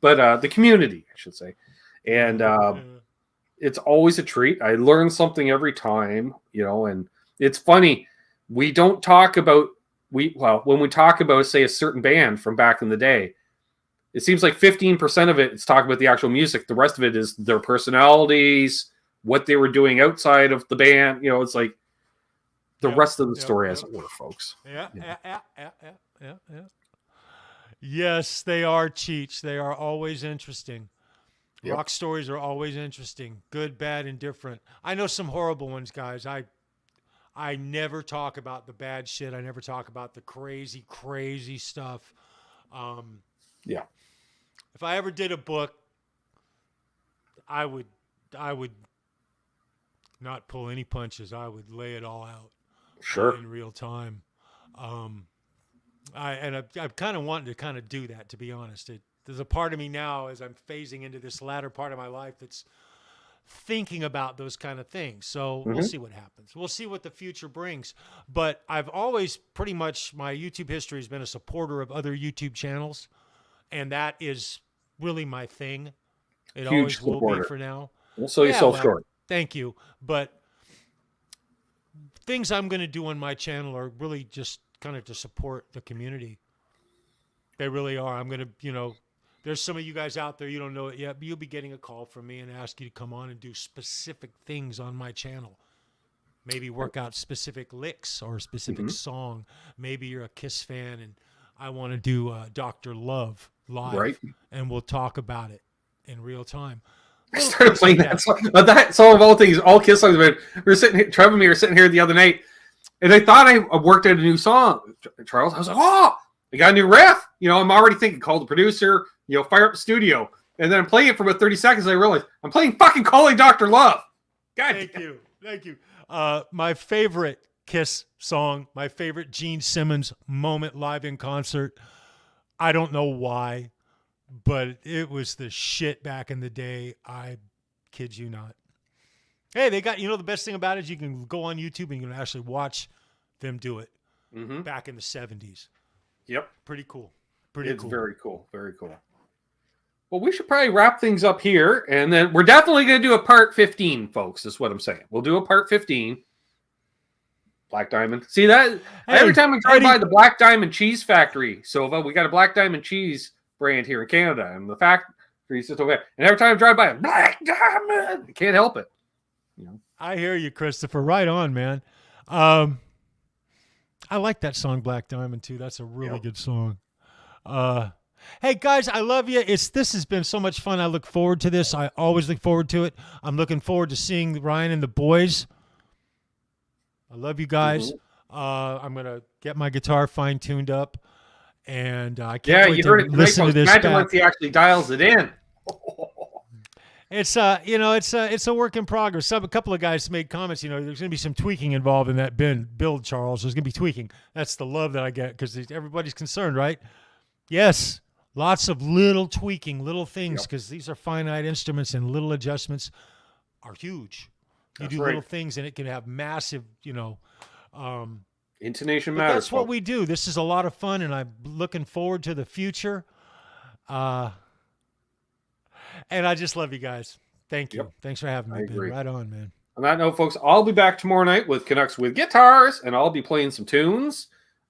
but the community, I should say. And it's always a treat. I learn something every time, and it's funny. We don't talk about when we talk about, say, a certain band from back in the day, it seems like 15% of it is talking about the actual music. The rest of it is their personalities, what they were doing outside of the band. It's like the rest of the story, as it were, folks. Yeah. Yes, they are, Cheech. They are always interesting. Yep. Rock stories are always interesting. Good, bad, and different. I know some horrible ones, guys. I never talk about the bad shit. I never talk about the crazy, crazy stuff. If I ever did a book, I would not pull any punches. I would lay it all out. Sure. In real time. I'm kind of wanting to kind of do that, to be honest. There's a part of me now, as I'm phasing into this latter part of my life, that's thinking about those kind of things. So we'll see what happens. We'll see what the future brings. But I've always pretty much, my YouTube history has been a supporter of other YouTube channels. And that is really my thing. It Huge always will supporter. be for now. Don't sell yourself short. Thank you. But things I'm going to do on my channel are really just kind of to support the community. They really are. I'm going to, there's some of you guys out there, you don't know it yet, but you'll be getting a call from me and ask you to come on and do specific things on my channel. Maybe work out specific licks or a specific song. Maybe you're a Kiss fan and I want to do Dr. Love live. Right. And we'll talk about it in real time. I started playing that song. That song of all things, all Kiss songs. We were sitting here, Trevor and me were sitting here the other night, and I thought I worked out a new song, Charles. I was like, I got a new riff. I'm already thinking, call the producer, fire up the studio. And then I'm playing it for about 30 seconds, and I realized I'm playing fucking Calling Dr. Love. God Thank you. My favorite Kiss song, my favorite Gene Simmons moment live in concert. I don't know why, but it was the shit back in the day. I kid you not. Hey, they got, the best thing about it is you can go on YouTube and you can actually watch them do it back in the 70s. Yep. Pretty cool. It's very cool. Very cool. Well, we should probably wrap things up here, and then we're definitely going to do a part 15, folks, is what I'm saying. We'll do a part 15. Black Diamond. See that? Every time we drive by the Black Diamond Cheese Factory, Silva, we got a Black Diamond Cheese brand here in Canada, and the factory sits over there. And every time I drive by, Black Diamond, I can't help it. I hear you, Christopher. Right on, man. I like that song, Black Diamond, too. That's a really good song. Hey, guys, I love you. This has been so much fun. I look forward to this. I always look forward to it. I'm looking forward to seeing Ryan and the boys. I love you guys. I'm going to get my guitar fine-tuned up, and I can't wait to listen to this Imagine back. once he actually dials it in. It's it's a work in progress. A couple of guys made comments. There's going to be some tweaking involved in that build, Charles. There's going to be tweaking. That's the love that I get because everybody's concerned, right? Yes, lots of little tweaking, little things, because these are finite instruments and little adjustments are huge. You do little things and it can have massive, intonation matters. That's what we do. This is a lot of fun, and I'm looking forward to the future. And I just love you guys. Thank you. Thanks for having me, Ben. Right on, man. On that note, folks, I'll be back tomorrow night with Canucks with Guitars, and I'll be playing some tunes.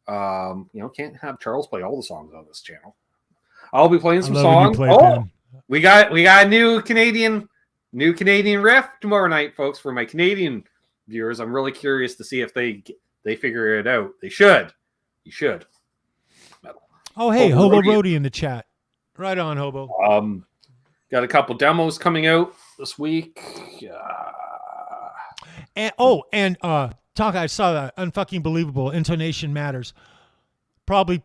Can't have Charles play all the songs on this channel. I'll be playing some songs. We got a new Canadian riff tomorrow night, folks, for my Canadian viewers. I'm really curious to see if they figure it out. They should. You should. Metal. Oh, hey, Hobo Roadie in the chat. Right on, Hobo. Got a couple demos coming out this week. And Talk, I saw that. Unfucking believable. Intonation matters. Probably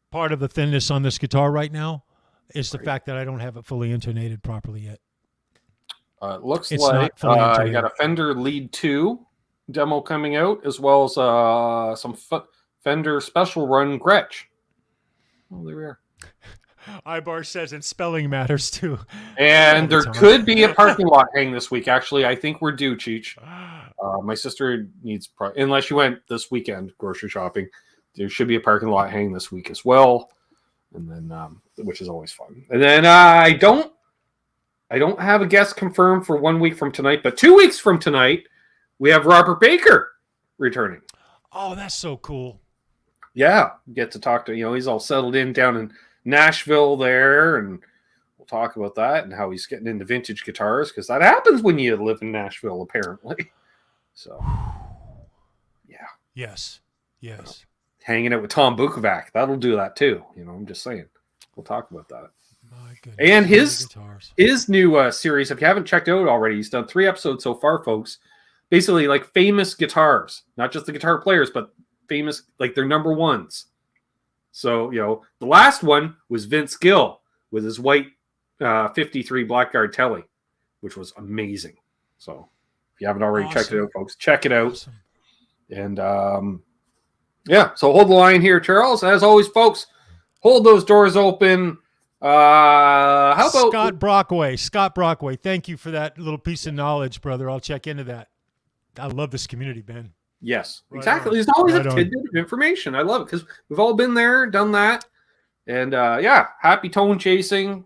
part of the thinness on this guitar right now is the fact that I don't have it fully intonated properly yet. It looks It's like not fully I integrated. got a Fender Lead 2 demo coming out, as well as some Fender Special Run Gretsch. Oh, there we are. Ibar says, and spelling matters too. And All the there time. could be a parking lot hang this week. Actually, I think we're due, Cheech. My sister needs, unless you went this weekend grocery shopping, there should be a parking lot hang this week as well. And then, which is always fun. And then I don't have a guest confirmed for 1 week from tonight, but 2 weeks from tonight, we have Robert Baker returning. Oh, that's so cool. Yeah, get to talk to, he's all settled in down in Nashville there, and we'll talk about that and how he's getting into vintage guitars, because that happens when you live in Nashville, apparently. So, yeah. Yes. Hanging out with Tom Bukovac, that'll do that too. I'm just saying. We'll talk about that. My goodness. And Guitars. his new series, if you haven't checked it out already, he's done 3 episodes so far, folks. Basically, like famous guitars, not just the guitar players, but famous, like their number ones. So, the last one was Vince Gill with his white 53 Blackguard Telly, which was amazing. So, if you haven't already checked it out, folks, check it out. Awesome. And so hold the line here, Charles. As always, folks, hold those doors open. How about Scott Brockway? Scott Brockway, thank you for that little piece of knowledge, brother. I'll check into that. I love this community, Ben. Yes, Right exactly. on. There's always Right a on. tidbit of information. I love it because we've all been there, done that. And happy tone chasing.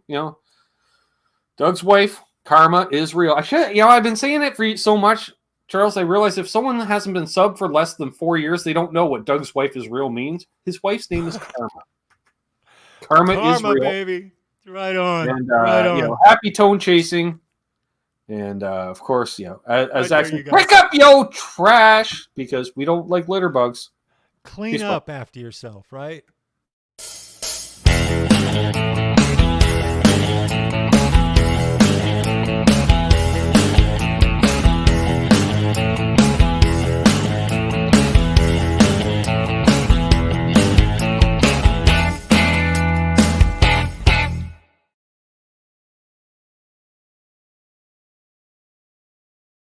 Doug's wife, Karma, is real. I've been saying it for so much, Charles. I realize if someone hasn't been subbed for less than 4 years, they don't know what Doug's wife is real means. His wife's name is Karma. Karma is real, baby. Right on. And right on. happy tone chasing. And of course, as Right actually there, you guys. pick up your trash because we don't like litter bugs. Clean Peace, up after yourself, right?